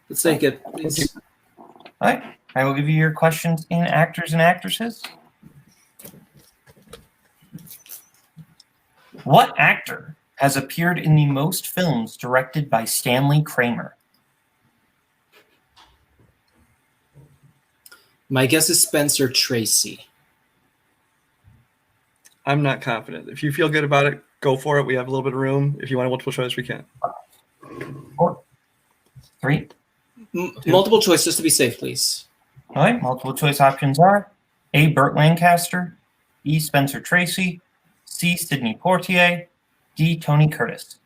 Let's take it, please. All right. I will give you your questions in actors and actresses. What actor has appeared in the most films directed by Stanley Kramer? My guess is Spencer Tracy. I'm not confident. If you feel good about it, go for it. We have a little bit of room. If you want a multiple choice, we can. 4, 3. Multiple choice, just to be safe, please. All right. Multiple choice options are A. Burt Lancaster, B. Spencer Tracy, C. Sidney Poitier, D. Tony Curtis.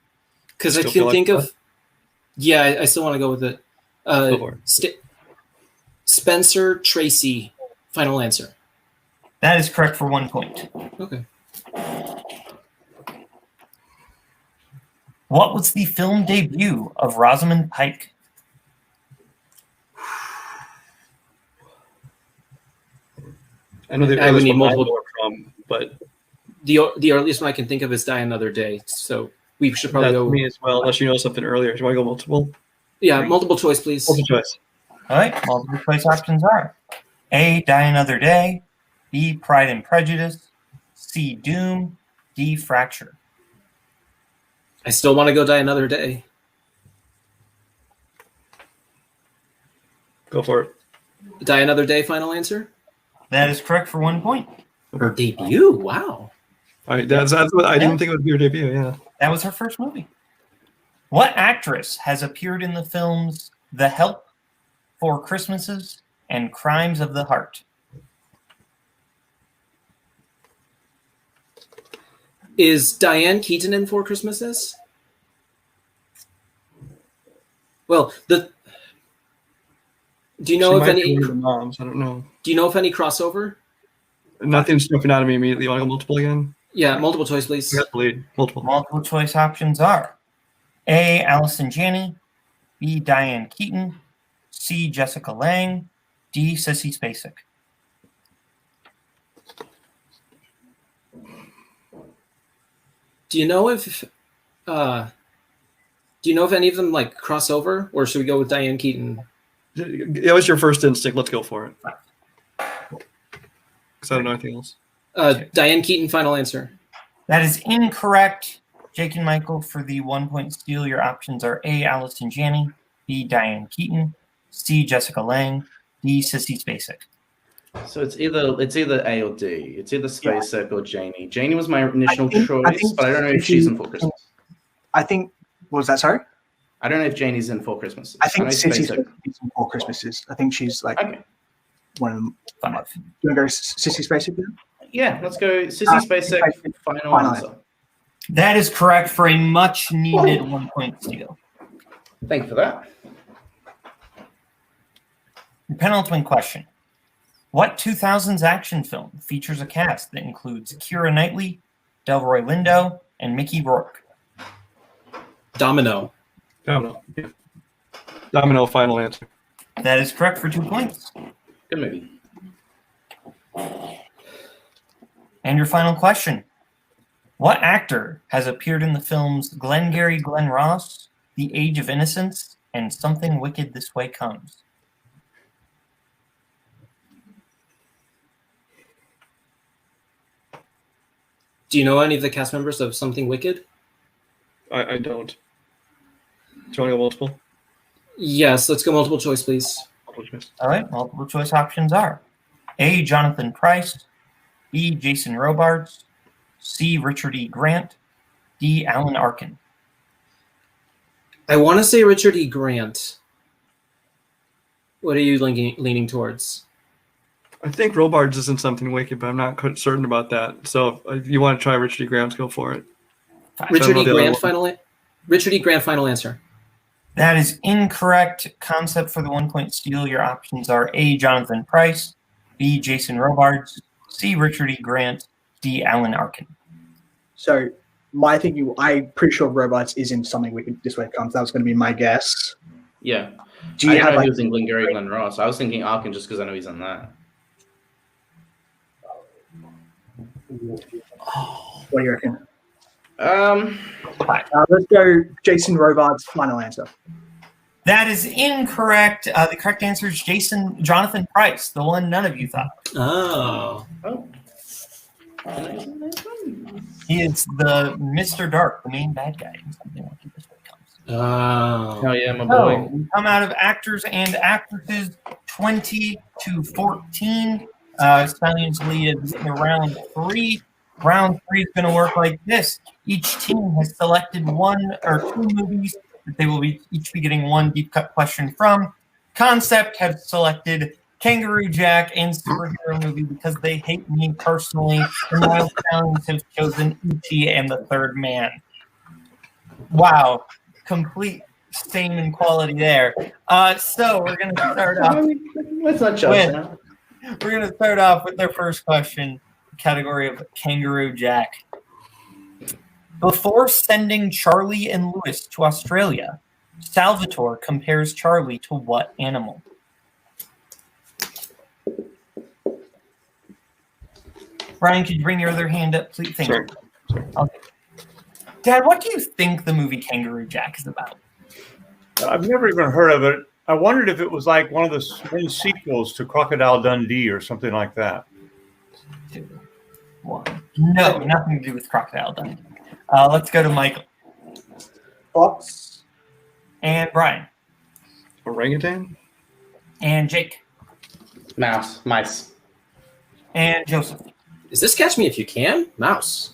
Because I can think of... Yeah, I still want to go with it. Go for it. Spencer Tracy, final answer. That is correct for 1 point. Okay. What was the film debut of Rosamund Pike? I know I would need multiple from, but the earliest one I can think of is Die Another Day. So we should probably that's go me as well, unless you know something earlier. Do you want to go multiple? Yeah, multiple choice, please. Multiple choice. All right. Multiple choice options are A. Die Another Day, B. Pride and Prejudice, C. Doom, D. Fracture. I still want to go Die Another Day. Go for it. Die Another Day, final answer? That is correct for 1 point. Her debut? Wow. All right, that's what I didn't think it would be your debut. Yeah, that was her first movie. What actress has appeared in the films The Help, Four Christmases, and Crimes of the Heart? Is Diane Keaton in Four Christmases? Well, do you know if any moms? I don't know. Do you know if any crossover? Nothing's jumping out of me immediately. You want to go multiple again? Yeah, multiple choice, please. We got the lead. Multiple. Multiple choice options are A. Allison Janney, B. Diane Keaton, C. Jessica Lange, D. Sissy Spacek. Do you know if any of them like cross over, or should we go with Diane Keaton? That was your first instinct. Let's go for it. Because I don't know anything else. Diane Keaton, final answer. That is incorrect. Jake and Michael, for the 1 point steal, your options are A. Allison Janney, B. Diane Keaton, C. Jessica Lange, D. Sissy Spacek. So it's either A or D. It's either Spacek or Janie. Janie was my initial choice, but I don't know if she's in For Christmas. I think. What was that? Sorry. I don't know if Janie's in For Christmas. I think Sissy's in For Christmases. I think she's like one of them. Do you want to go Sissy Spacek then? Yeah, let's go Sissy Spacek. Final answer. That is correct for a much needed 1 point steal. Thank you for that. Your penultimate question. What 2000s action film features a cast that includes Keira Knightley, Delroy Lindo, and Mickey Rourke? Domino. Domino. Yeah. Domino, final answer. That is correct for 2 points. Good movie. And your final question. What actor has appeared in the films Glengarry Glen Ross, The Age of Innocence, and Something Wicked This Way Comes? Do you know any of the cast members of Something Wicked? I don't. Do you want to go multiple? Yes, let's go multiple choice, please. All right, multiple choice options are A. Jonathan Pryce, B. Jason Robards, C. Richard E. Grant, D. Alan Arkin. I want to say Richard E. Grant. What are you leaning towards? I think Robards isn't something wicked, but I'm not quite certain about that. So if you want to try Richard E. Grant, go for it. Richard E. Grant final answer. That is incorrect. Concept for the 1-point steal. Your options are A, Jonathan Pryce, B, Jason Robards, C, Richard E. Grant, D, Alan Arkin. So my thinking, I'm pretty sure Robots is in Something Wicked This Way It Comes. That was going to be my guess. Yeah. Do you I have know like, he was in Glengarry Glen Ross. I was thinking Arkin just because I know he's in that. what do you reckon? Let's go Jason Robards, final answer. That is incorrect. The correct answer is Jonathan Pryce, the one none of you thought. Oh. He is the Mr. Dark, the main bad guy in Something Wicked This Way It Comes. Oh yeah, my boy. We come out of actors and actresses 20-14. Stallions lead in round 3. Round 3 is going to work like this. Each team has selected 1 or 2 movies that they will each be getting 1 deep cut question from. Concept have selected Kangaroo Jack and Superhero Movie because they hate me personally. And Wild Stallions have chosen E.T. and the Third Man. Wow. Complete same in quality there. So we're going to start off. Let's not judge now. We're going to start off with their first question, category of Kangaroo Jack. Before sending Charlie and Lewis to Australia, Salvatore compares Charlie to what animal? Brian, could you bring your other hand up, please? Thank you. Okay. Dad, what do you think the movie Kangaroo Jack is about? I've never even heard of it. I wondered if it was like one of the many sequels to Crocodile Dundee or something like that. 2, 1. No, nothing to do with Crocodile Dundee. Let's go to Michael. Fox. And Brian. Orangutan. And Jake. Mice. And Joseph. Is this Catch Me If You Can? Mouse.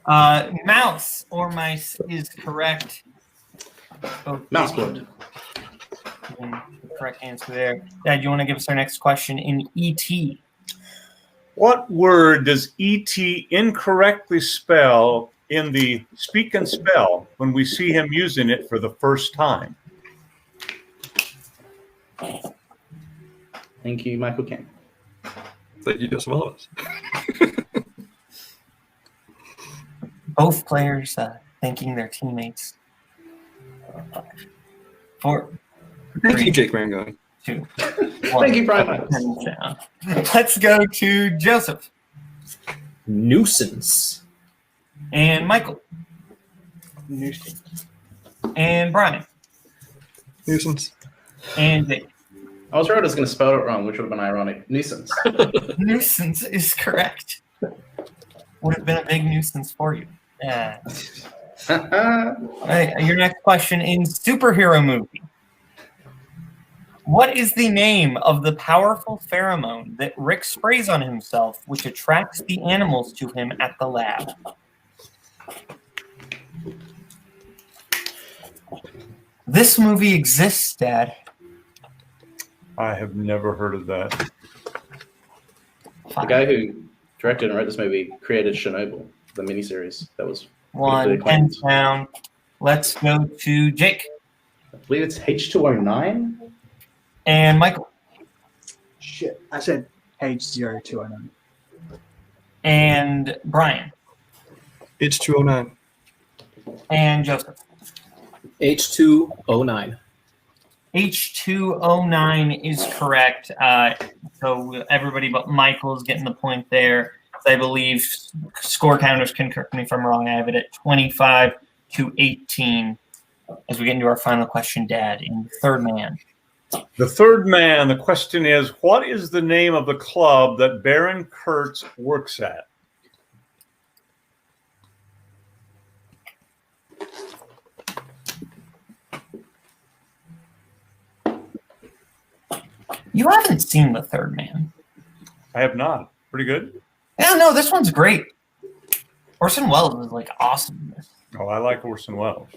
Mouse or mice is correct. Mouse good. Correct answer there. Dad, you want to give us our next question in E.T.? What word does E.T. incorrectly spell in the Speak and Spell when we see him using it for the first time? Thank you, Michael King. Thank you, Joseph Ellis. Both players thanking their teammates. 4. Thank you, Jake Rango. 2. 1. Thank you, Brian. Let's go to Joseph. Nuisance. And Michael. Nuisance. And Brian. Nuisance. And Jake. I was worried I was going to spell it wrong, which would have been ironic. Nuisance. Nuisance is correct. Would have been a big nuisance for you. Yeah. All right, your next question in Superhero Movie. What is the name of the powerful pheromone that Rick sprays on himself, which attracts the animals to him at the lab? This movie exists, Dad. I have never heard of that. The guy who directed and wrote this movie created Chernobyl, the miniseries. That was 1, hands down. Let's go to Jake. I believe it's H209. And Michael. Shit. I said H0209. And Brian. H209. And Joseph. H209. H209 is correct. So everybody but Michael is getting the point there. I believe score counters can correct me if I'm wrong. I have it at 25-18 as we get into our final question, Dad, in Third Man. The Third Man, the question is, what is the name of the club that Baron Kurtz works at? You haven't seen The Third Man. I have not. Pretty good. Yeah, no, this one's great. Orson Welles is like awesome in this. Oh, I like Orson Welles.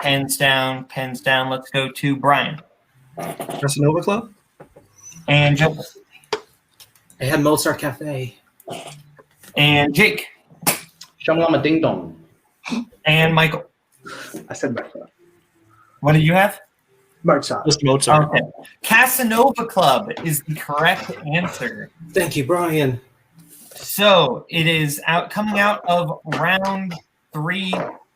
Pens down, pens down. Let's go to Brian. Casanova Club? And Joseph. I had Mozart Cafe. And Jake. Shamalama Ding Dong. And Michael. I said Mozart. What did you have? Mozart. Just Mozart. Okay. Casanova Club is the correct answer. Thank you, Brian. So it is coming out of round 3.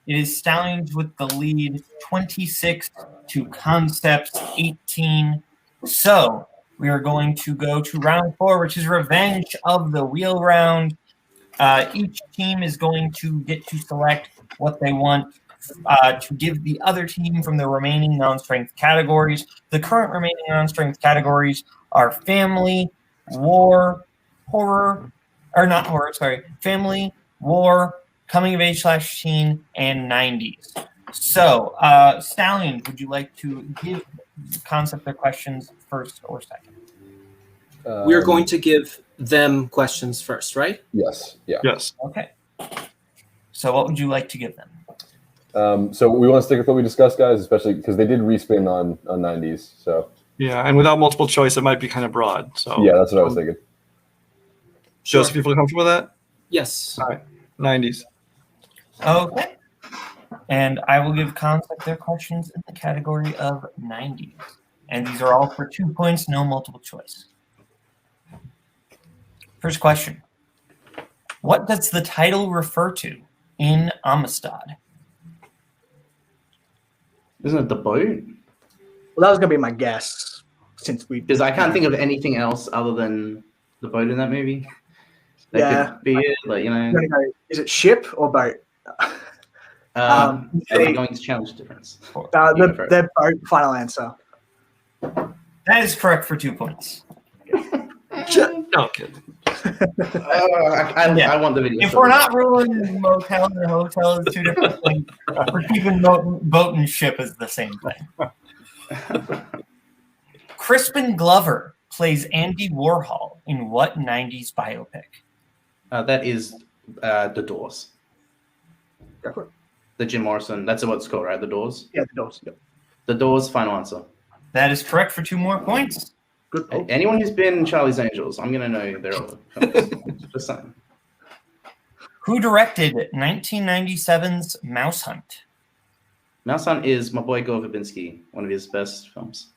It is Stallions with the lead, 26 to Concepts 18. So we are going to go to round 4, which is Revenge of the Wheel round. Each team is going to get to select what they want to give the other team from the remaining non-strength categories. The current remaining non-strength categories are family, war, horror, or not horror, sorry, family, war, coming of age / teen, and 90s. So, Stallion, would you like to give Concept their questions first or second? We're going to give them questions first, right? Yes. Yeah. Yes. Okay. So what would you like to give them? So we want to stick with what we discussed, guys, especially because they did respin on 90s. So Yeah, and without multiple choice, it might be kind of broad. So yeah, that's what I was thinking. Joseph, you feel comfortable with that? Yes. All right. 90s. Okay. And I will give Concept their questions in the category of 90s. And these are all for 2 points, no multiple choice. First question. What does the title refer to in Amistad? Isn't it the boat? Well, that was going to be my guess since we. Because I can't think of anything else other than the boat in that movie. That could be it, like, you know. Is it ship or boat? Are we going to challenge difference? The boat, final answer. That is correct for 2 points. No kidding. I want the video. If we're not ruling motel and hotel is 2 different things, we're keeping boat and ship as the same thing. Crispin Glover plays Andy Warhol in what 90s biopic? That is The Doors. The Jim Morrison. That's what it's called, right? The Doors? Yeah, The Doors. Yep. The Doors, final answer. That is correct for 2 more points. Good. Anyone who's been in Charlie's Angels, I'm going to know they're all just saying. Who directed 1997's Mouse Hunt? Mouse Hunt is my boy Gore Verbinski, one of his best films.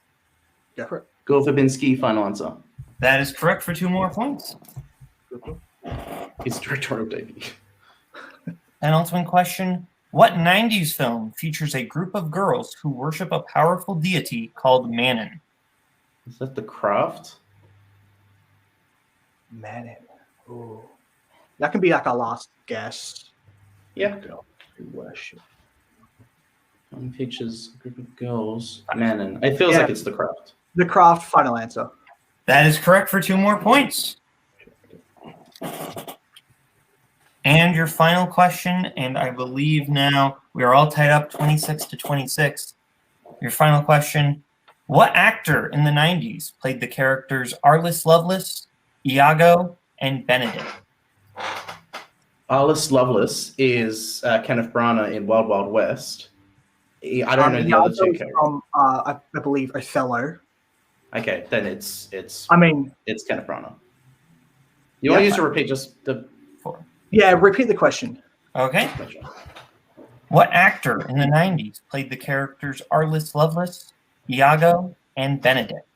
Go for it. Gore Verbinski, final answer. That is correct for 2 more points. His directorial debut. Penultimate question. What 90s film features a group of girls who worship a powerful deity called Manon? Is that The Craft? Manon. Ooh. That can be like our last guess. Yeah. Worship. Pictures a group of girls. Manon. It feels like it's The Craft. The Craft, final answer. That is correct for 2 more points. And your final question, and I believe now we are all tied up 26 to 26. Your final question. What actor in the 90s played the characters Arliss Lovelace, Iago, and Benedict? Arliss Lovelace is Kenneth Branagh in Wild Wild West. I don't know the other 2 characters. From, I believe, Othello. Okay, then it's Kenneth Branagh. You want to use to repeat just the... Yeah, repeat the question. Okay. What actor in the 90s played the characters Arliss Lovelace, Iago, and Benedict?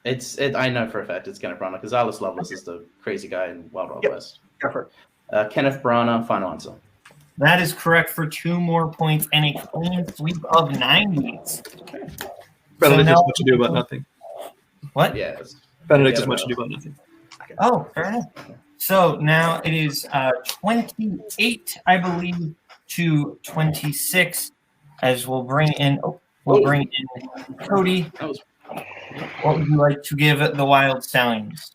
I know for a fact it's Kenneth Branagh because Arliss Lovelace is the crazy guy in Wild Wild West. Go for it. Kenneth Branagh, final answer. That is correct for 2 more points and a clean sweep of 90s. Benedict has much ado about nothing. What? Yes. Benedict has much ado about nothing. Oh, fair enough. So now it is 28, I believe, to 26, as we'll bring in Cody. What would you like to give the Wild Stallions?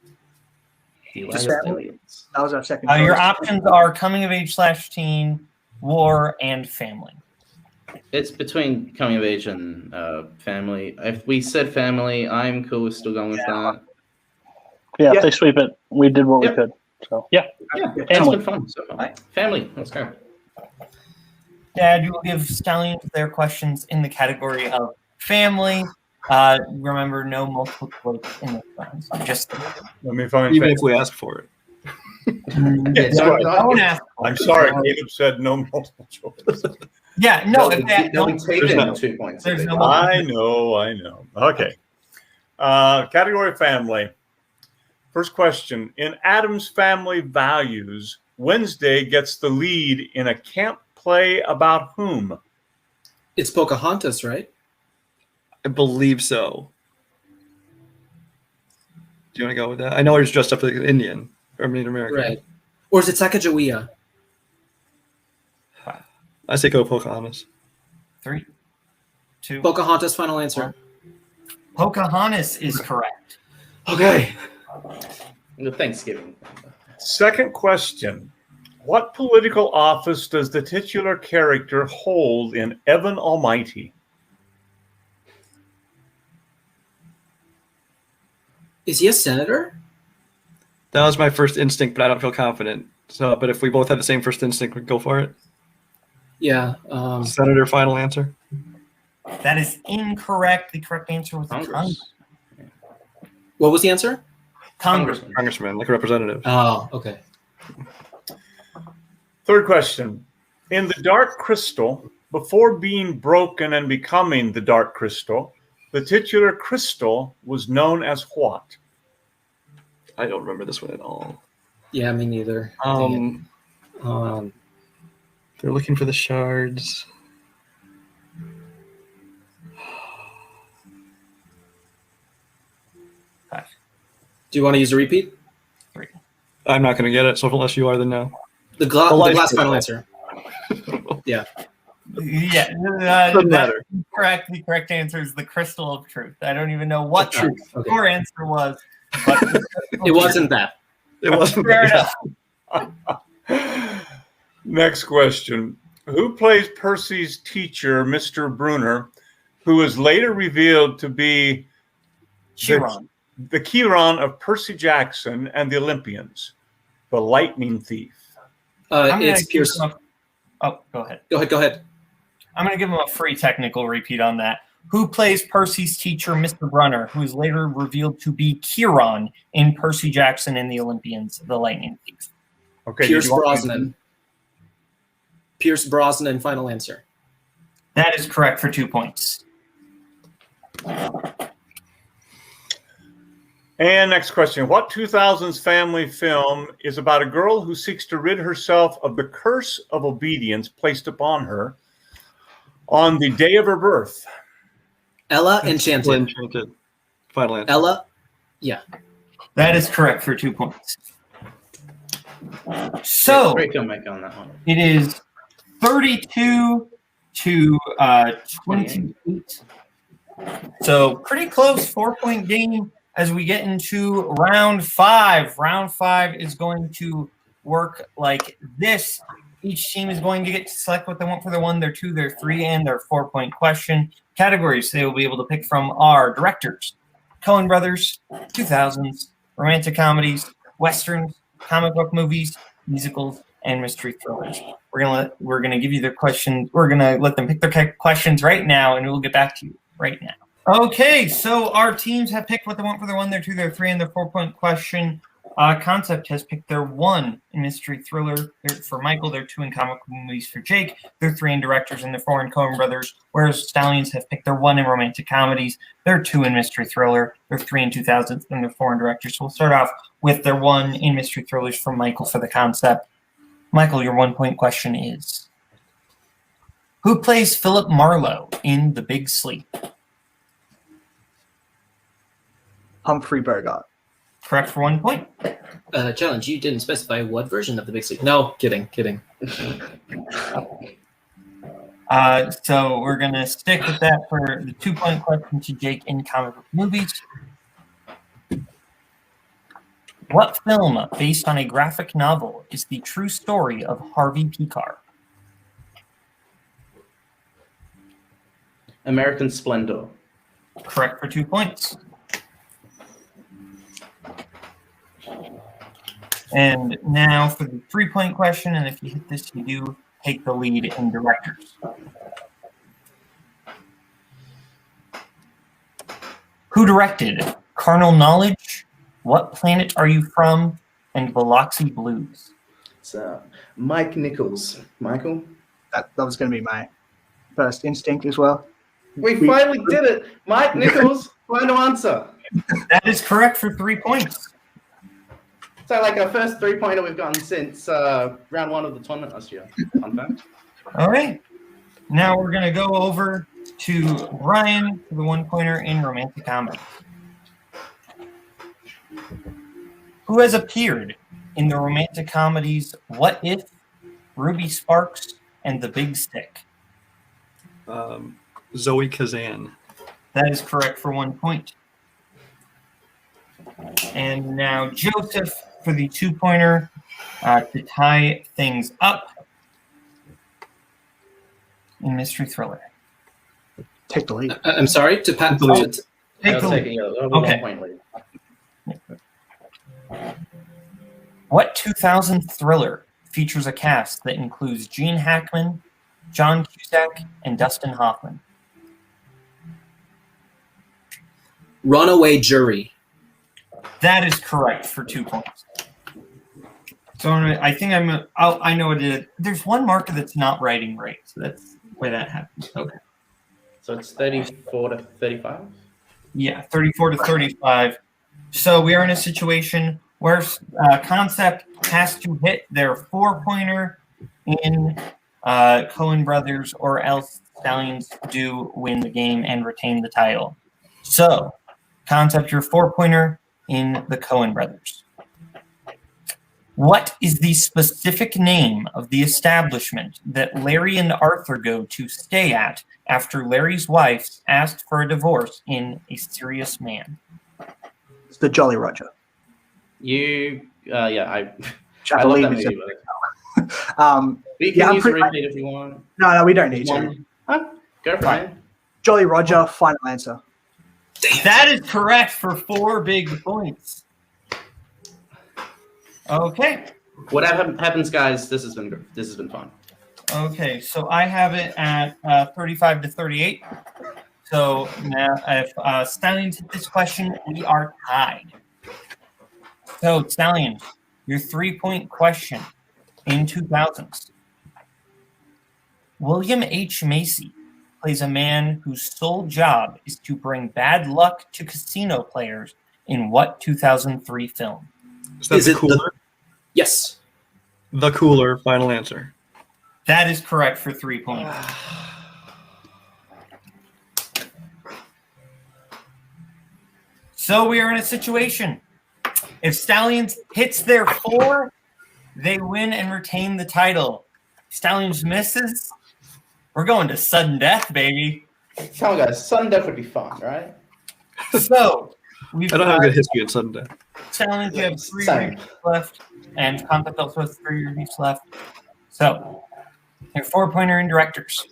That was our second. Your options are coming of age / teen, war, and family. It's between coming of age and family. If we said family, I'm cool with still going with that. Yeah, if they sweep it, we did what we could. So yeah, it's been fun. So family, let's go. Dad, you will give Stallions their questions in the category of family. Remember, no multiple choice in this round. So just Let me find. Even if we ask for it. That's right. Don't ask. I'm sorry, Caleb said no multiple choice. Yeah, no. They'll be taken 2 points. There's no. I know. Okay. Category family. First question. In Adam's Family Values, Wednesday gets the lead in a camp play about whom? It's Pocahontas, right? I believe so. Do you want to go with that? I know he's dressed up like an Indian or Native American. Right. Or is it Sacagawea? I say go Pocahontas. 3, 2. Pocahontas, final answer. Pocahontas is correct. Okay. Thanksgiving. Second question. What political office does the titular character hold in Evan Almighty? Is he a senator? That was my first instinct, but I don't feel confident. So, but if we both have the same first instinct, we go for it. Yeah. Senator, final answer. That is incorrect. The correct answer was Congress. What was the answer? Congressman, like a representative. Oh, okay. Third question. In the Dark Crystal, before being broken and becoming the Dark Crystal, the titular crystal was known as what? I don't remember this one at all. Yeah, me neither. They're looking for the shards. Do you want to use a repeat? 3. I'm not going to get it, so unless you are, then no. The glass final answer. Yeah. Yeah. Doesn't matter. Correct. The correct answer is the Crystal of Truth. I don't even know what Truth. Okay. your answer was. But It wasn't that. It wasn't fair that. enough. Next question. Who plays Percy's teacher, Mr. Brunner, who is later revealed to be the Chiron of Percy Jackson and the Olympians, the lightning thief? It's Pierce. Oh, go ahead. Go ahead. I'm going to give him a free technical repeat on that. Who plays Percy's teacher, Mr. Brunner, who is later revealed to be Chiron in Percy Jackson and the Olympians, the lightning thief? Okay. Pierce Brosnan. Pierce Brosnan, final answer. That is correct for 2 points. And next question. What 2000s family film is about a girl who seeks to rid herself of the curse of obedience placed upon her on the day of her birth? Ella Enchanted. Enchanted. Final answer. Ella, yeah. That is correct for 2 points. So Great comeback on that one. it is 32 to 28. So pretty close 4-point game as we get into round 5. Round 5 is going to work like this. Each team is going to get to select what they want for their 1, their 2, their 3, and their 4-point question. Categories they will be able to pick from are directors, Coen Brothers, 2000s, romantic comedies, westerns, comic book movies, musicals, and mystery thrillers. We're gonna give you their questions. We're gonna let them pick their questions right now, and we'll get back to you right now. Okay, so our teams have picked what they want for their 1, their 2, their 3, and their 4-point question. Concept has picked their 1 in mystery thriller for Michael, their 2 in comic movies for Jake, their 3 in directors, and their 4 in Coen Brothers, whereas Stallions have picked their 1 in romantic comedies, their 2 in mystery thriller, their 3 in 2000s, and their 4 in directors. So we'll start off with their 1 in mystery thrillers from Michael for the concept. Michael, your 1-point question is, who plays Philip Marlowe in The Big Sleep? Humphrey Bogart. Correct for 1 point. Challenge, you didn't specify what version of The Big Sleep. No, kidding. So we're going to stick with that for the 2-point question to Jake in comic book movies. What film, based on a graphic novel, is the true story of Harvey Picar? American Splendor. Correct for 2 points. And now for the 3-point question, and if you hit this, you do take the lead in directors. Who directed Carnal Knowledge, What Planet Are You From, and Biloxi Blues? It's Mike Nichols. Michael? That was going to be my first instinct as well. We finally did it. Mike Nichols, final answer. That is correct for 3 points. So, like, our first 3-pointer we've gotten since round 1 of the tournament last year. Fun fact. All right. Now we're going to go over to Ryan for the 1-pointer in romantic comedy. Who has appeared in the romantic comedies What If, Ruby Sparks, and The Big Stick? Zoe Kazan. That is correct for 1 point. And now Joseph for the 2-pointer to tie things up in mystery thriller. Take the lead. I'm sorry, to Pat. Take the lead. Okay. 1 point lead. What 2000 thriller features a cast that includes Gene Hackman, John Cusack, and Dustin Hoffman? Runaway Jury. That is correct for 2 points. So I think I know what it is. There's one marker that's not writing right, so that's where that happens. Okay. So it's 34 to 35? Yeah, 34 to 35. So we are in a situation where Concept has to hit their 4-pointer in Coen Brothers, or else Stallions do win the game and retain the title. So, Concept, your 4-pointer in the Coen Brothers. What is the specific name of the establishment that Larry and Arthur go to stay at after Larry's wife asked for a divorce in A Serious Man? It's the Jolly Roger. I love believe that it's movie. You can yeah, use a repeat if you want. No, we don't need to. Huh? Go for it. Jolly Roger, final answer. That is correct for 4 big points. Okay. Whatever happens, guys, this has been fun. Okay, so I have it at 35 to 38. So now, if Stallions hit this question, we are tied. So, Stallions, your 3-point question in 2000s. William H. Macy plays a man whose sole job is to bring bad luck to casino players in what 2003 film? Is it Cooler? Yes. The Cooler, final answer. That is correct for 3 points. So we are in a situation. If Stallions hits their 4, they win and retain the title. Stallions misses, we're going to sudden death, baby. Come on, guys. Sudden death would be fun, right? So I don't have a good history of sudden death. Stallions, you have 3 repeats left, and Concept also has 3 repeats left. So, your 4-pointer in directors.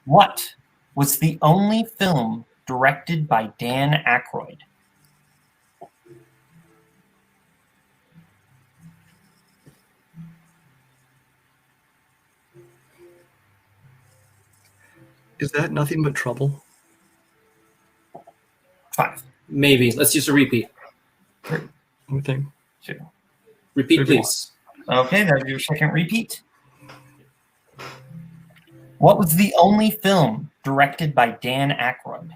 What was the only film directed by Dan Aykroyd? Is that Nothing But Trouble? 5. Maybe. Let's use a repeat. Let me think. 2. Repeat, please. Okay, that's your second repeat. What was the only film directed by Dan Aykroyd?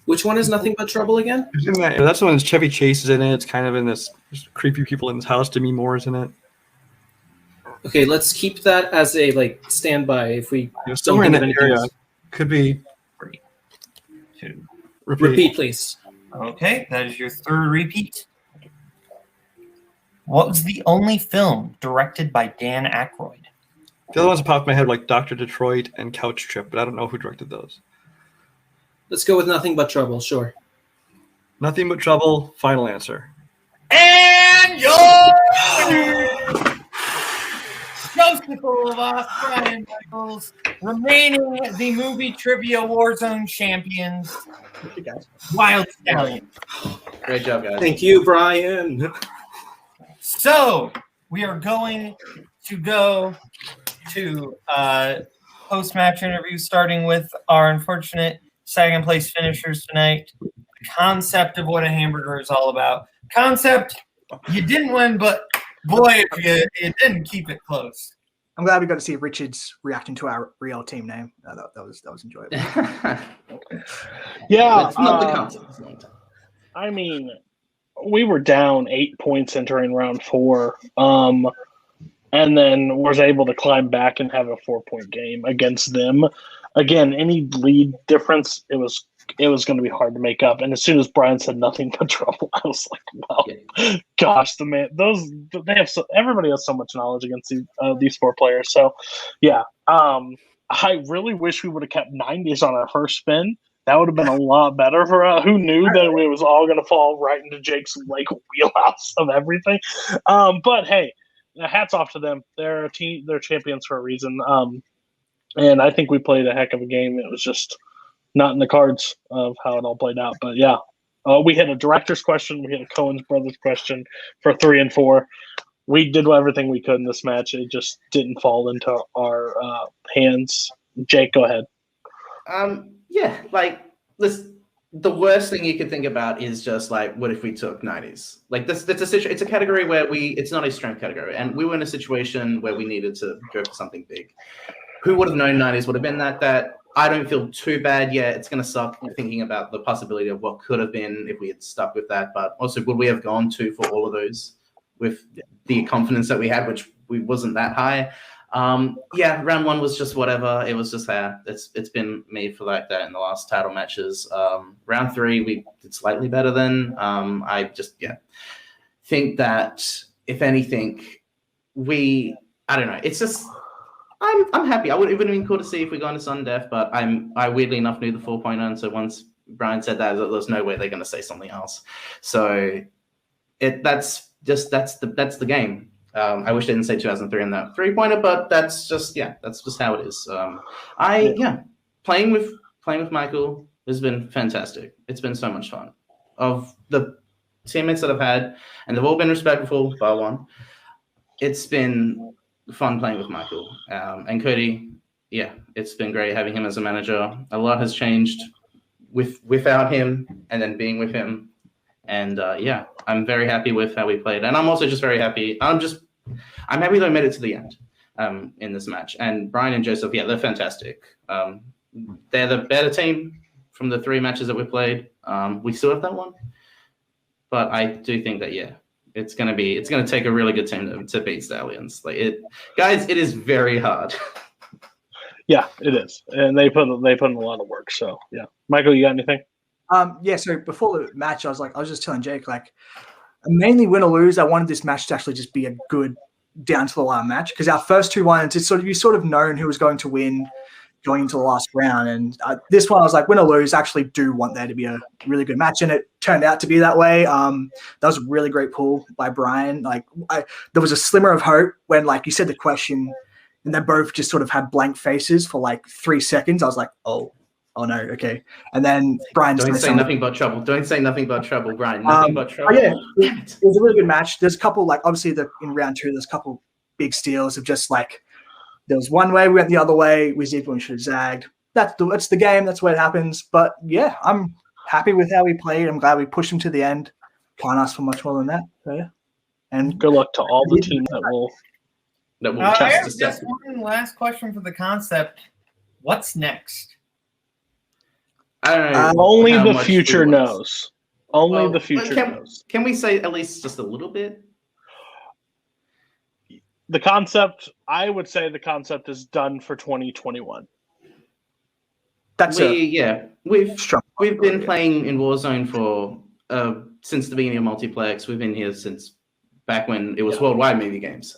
Which one is Nothing But Trouble again? That's the one that Chevy Chase is in it. It's kind of in this creepy people in his house. Demi Moore is in it. Okay, let's keep that as a standby if we Somewhere in don't that think of area. anything else. Could be 3, 2. Repeat, please. Okay, that is your third repeat. What was the only film directed by Dan Aykroyd? The other ones that popped in my head were like Dr. Detroit and Couch Trip, but I don't know who directed those. Let's go with Nothing But Trouble, sure. Nothing But Trouble, final answer. And your Joseph Olivas, Brian Michaels, remaining the movie trivia Warzone champions, Wild Stallion. Great job, guys. Thank you, Brian. So we are going to go to post-match interviews, starting with our unfortunate second place finishers tonight. The concept of what a hamburger is all about. Concept, you didn't win, but boy, if you didn't keep it close. I'm glad we got to see Richards reacting to our real team name. That was enjoyable. Yeah, It's not the concept. I mean, we were down 8 points entering round 4, and then was able to climb back and have a 4-point game against them. Again, any lead difference, it was going to be hard to make up. And as soon as Brian said nothing but trouble, I was like, "Well, gosh, everybody has so much knowledge against these 4 players." So, yeah, I really wish we would have kept 90s on our first spin. That would have been a lot better for us. Who knew that it was all going to fall right into Jake's wheelhouse of everything? But hey, hats off to them. They're a team. They're champions for a reason. And I think we played a heck of a game. It was just not in the cards of how it all played out. But yeah, we had a director's question. We had a Cohen's brothers question for 3 and 4. We did everything we could in this match. It just didn't fall into our hands. Jake, go ahead. Yeah, the worst thing you could think about is just what if we took 90s? It's a category where it's not a strength category, and we were in a situation where we needed to go for something big. Who would have known 90s would have been that? I don't feel too bad. Yeah, it's going to suck thinking about the possibility of what could have been if we had stuck with that. But also, would we have gone for all of those with the confidence that we had, which we wasn't that high? Yeah, round 1 was just whatever. It was just it's been made for like that in the last title matches. Round 3, we did slightly better than. I just think that if anything, I don't know. It's just. I'm happy. It would have been cool to see if we gone to Sun Def, but I weirdly enough knew the 4.0, and so once Brian said that, there's no way they're going to say something else. So that's the game. I wish they didn't say 2003 in that 3-pointer, but that's just how it is. Playing with Michael has been fantastic. It's been so much fun. Of the teammates that I've had, and they've all been respectful, bar one. It's been fun playing with Michael and Cody. Yeah, it's been great having him as a manager. A lot has changed without him and then being with him. And I'm very happy with how we played. And I'm also just very happy. I'm happy that I made it to the end in this match. And Brian and Joseph, they're fantastic. They're the better team from the 3 matches that we played. We still have that one. But I do think that, it's gonna take a really good team to beat Stallions. Guys, it is very hard. Yeah, it is, and they put in a lot of work. So yeah, Michael, you got anything? So before the match, I was just telling Jake, mainly win or lose, I wanted this match to actually just be a good down to the line match, because our first 2 ones, you sort of known who was going to win going into the last round, and this one I was like, win or lose, I actually do want there to be a really good match, and it turned out to be that way. That was a really great pull by Brian. There was a slimmer of hope when you said the question, and they both just sort of had blank faces for 3 seconds. I was like, oh no, okay. And then Brian don't say nothing but trouble. Don't say nothing but trouble, Brian. Nothing but trouble. Yeah, it was a really good match. There's a couple, obviously in round 2, there's a couple big steals of just there was one way, we went the other way. We zipped when we should have zagged. That's the game. That's what happens. But yeah, I'm happy with how we played. I'm glad we pushed him to the end. Can't ask for much more than that. So yeah. And good luck to all the teams that will I have just one last question for the concept. What's next? I don't know. Only the future knows. Only the future knows. Can we say at least just a little bit? The concept, I would say the concept is done for 2021. We've been playing in Warzone for since the beginning of Multiplex. We've been here since back when it was worldwide movie games.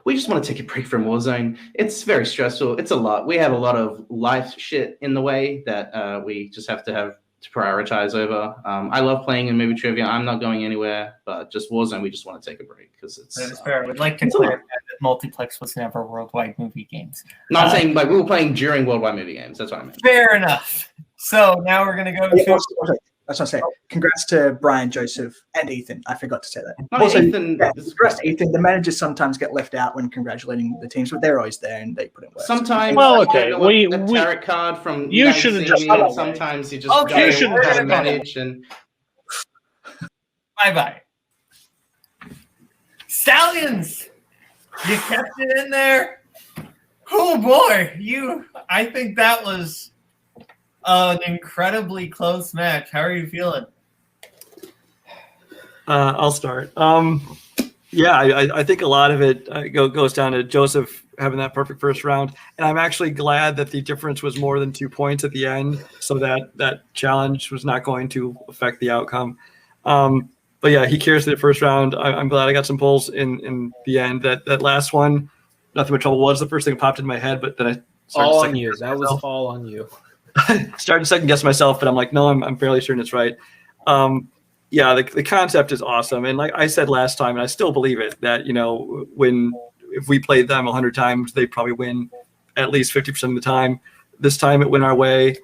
We just want to take a break from Warzone. It's very stressful. It's a lot. We have a lot of life shit in the way that we just have to prioritize over. I love playing in movie trivia. I'm not going anywhere, but just Warzone, we just want to take a break because it's. That is fair. I would like to clarify that Multiplex was never worldwide movie games. Not saying we were playing during worldwide movie games. That's what I meant. Fair enough. So now we're going to go to. I just want to say congrats to Brian, Joseph, and Ethan. I forgot to say that. Oh, Also, Ethan, congrats to Ethan. The managers sometimes get left out when congratulating the teams, but they're always there and they put in work. Sometimes, Well, okay, a tarot card from you should have just and sometimes you just Okay, don't know we're how to gonna manage. And Bye. Stallions, you kept it in there. Oh boy, I think that was an incredibly close match. How are you feeling? I'll start. Yeah, I think a lot of it goes down to Joseph having that perfect first round, and I'm actually glad that the difference was more than 2 points at the end, so that challenge was not going to affect the outcome. But yeah, he carries the first round. I'm glad I got some pulls in the end. That last one, nothing but trouble was the first thing that popped in my head, but then I all on you. That was all on you. Started to second guess myself, but I'm like, no, I'm fairly certain it's right. Yeah, the concept is awesome, and like I said last time, and I still believe it, that if we played them 100 times, they'd probably win at least 50% of the time. This time it went our way.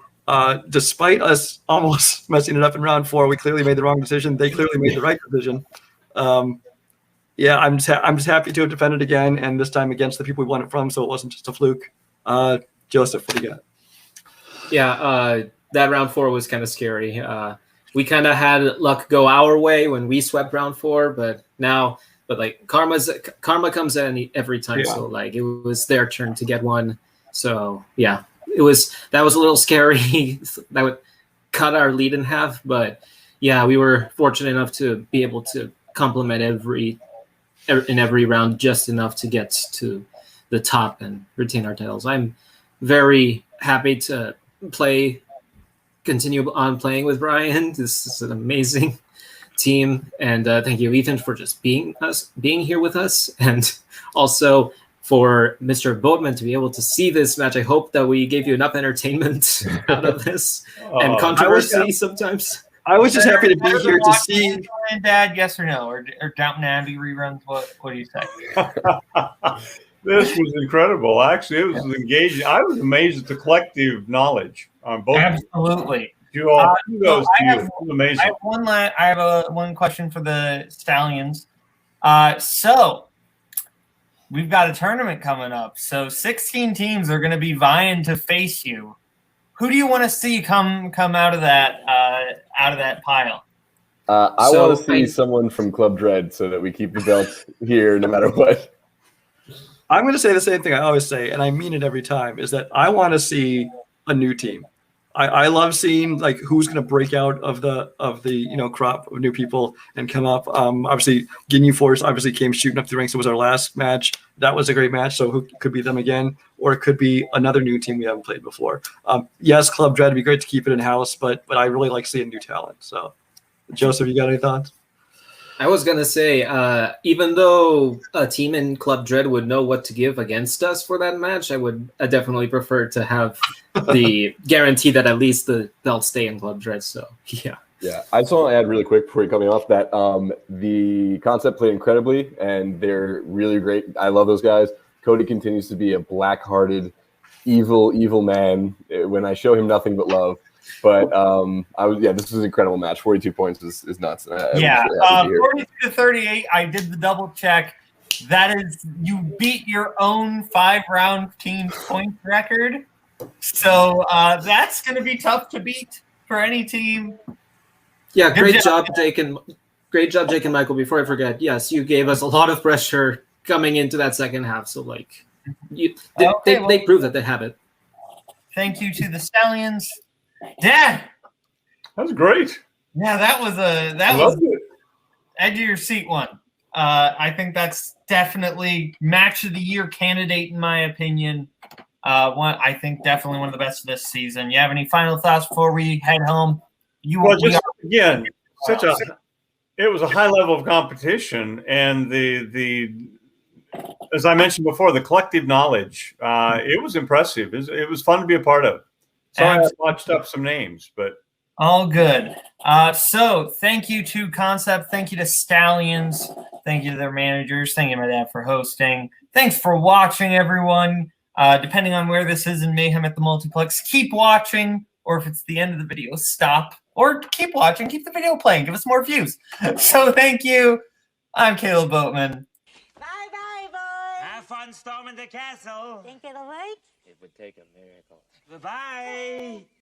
Despite us almost messing it up in round 4, we clearly made the wrong decision. They clearly made the right decision. Yeah, I'm just happy to have defended again, and this time against the people we won it from, so it wasn't just a fluke. Joseph, what do you got? Yeah, that round 4 was kind of scary. We kind of had luck go our way when we swept round 4, but like karma comes in every time. Yeah. So like it was their turn to get one. So yeah, that was a little scary. That would cut our lead in half, but yeah, we were fortunate enough to be able to complement in every round just enough to get to the top and retain our titles. I'm very happy to continue on playing with Brian. This is an amazing team, and thank you, Ethan, for just being here with us, and also for Mr. Boatman to be able to see this match. I hope that we gave you enough entertainment out of this and controversy sometimes. I was just happy to be here to see. Dad, yes or no, or Downton Abbey reruns. What do you say? This was incredible. Actually, it was engaging. I was amazed at the collective knowledge on both. Absolutely. You all, kudos to you. It was amazing. I have one question for the Stallions. So we've got a tournament coming up. So 16 teams are going to be vying to face you. Who do you want to see come out of that pile? I want to see someone from Club Dread so that we keep the belt here no matter what. I'm going to say the same thing I always say, and I mean it every time, is that I want to see a new team. I love seeing like who's going to break out of the crop of new people and come up. Obviously, Ginyu Force obviously came shooting up the ranks. It was our last match. That was a great match. So who could be them again, or it could be another new team we haven't played before. Yes, Club Dread would be great to keep it in house, but I really like seeing new talent. So, Joseph, you got any thoughts? I was going to say, even though a team in Club Dread would know what to give against us for that match, I would definitely prefer to have the guarantee that at least the belt stay in Club Dread. So, yeah. Yeah, I just want to add really quick before you're coming off that the concept played incredibly, and they're really great. I love those guys. Cody continues to be a black-hearted, evil man when I show him nothing but love. But this was an incredible match. 42 points is nuts. 42-38. I did the double check. That is, you beat your own 5-round team point record. So that's going to be tough to beat for any team. Yeah, great job, Jake and Michael. Before I forget, yes, you gave us a lot of pressure coming into that second half. So like, they proved that they have it. Thank you to the Stallions. Dad, that was great. Yeah, that was edge of your seat one. I think that's definitely match of the year candidate in my opinion. I think definitely one of the best of this season. You have any final thoughts before we head home? It was a high level of competition, and the as I mentioned before, the collective knowledge. It was impressive. It was fun to be a part of. Sorry, I watched up some names, but all good. So thank you to Concept. Thank you to Stallions. Thank you to their managers. Thank you, my dad, for hosting. Thanks for watching, everyone. Depending on where this is in Mayhem at the Multiplex, keep watching. or if it's the end of the video, stop or keep watching, keep the video playing, give us more views. So thank you. I'm Kaleb Boatman. Bye-bye, boys. Have fun storming the castle. Think it'll work? It would take a miracle. Bye-bye.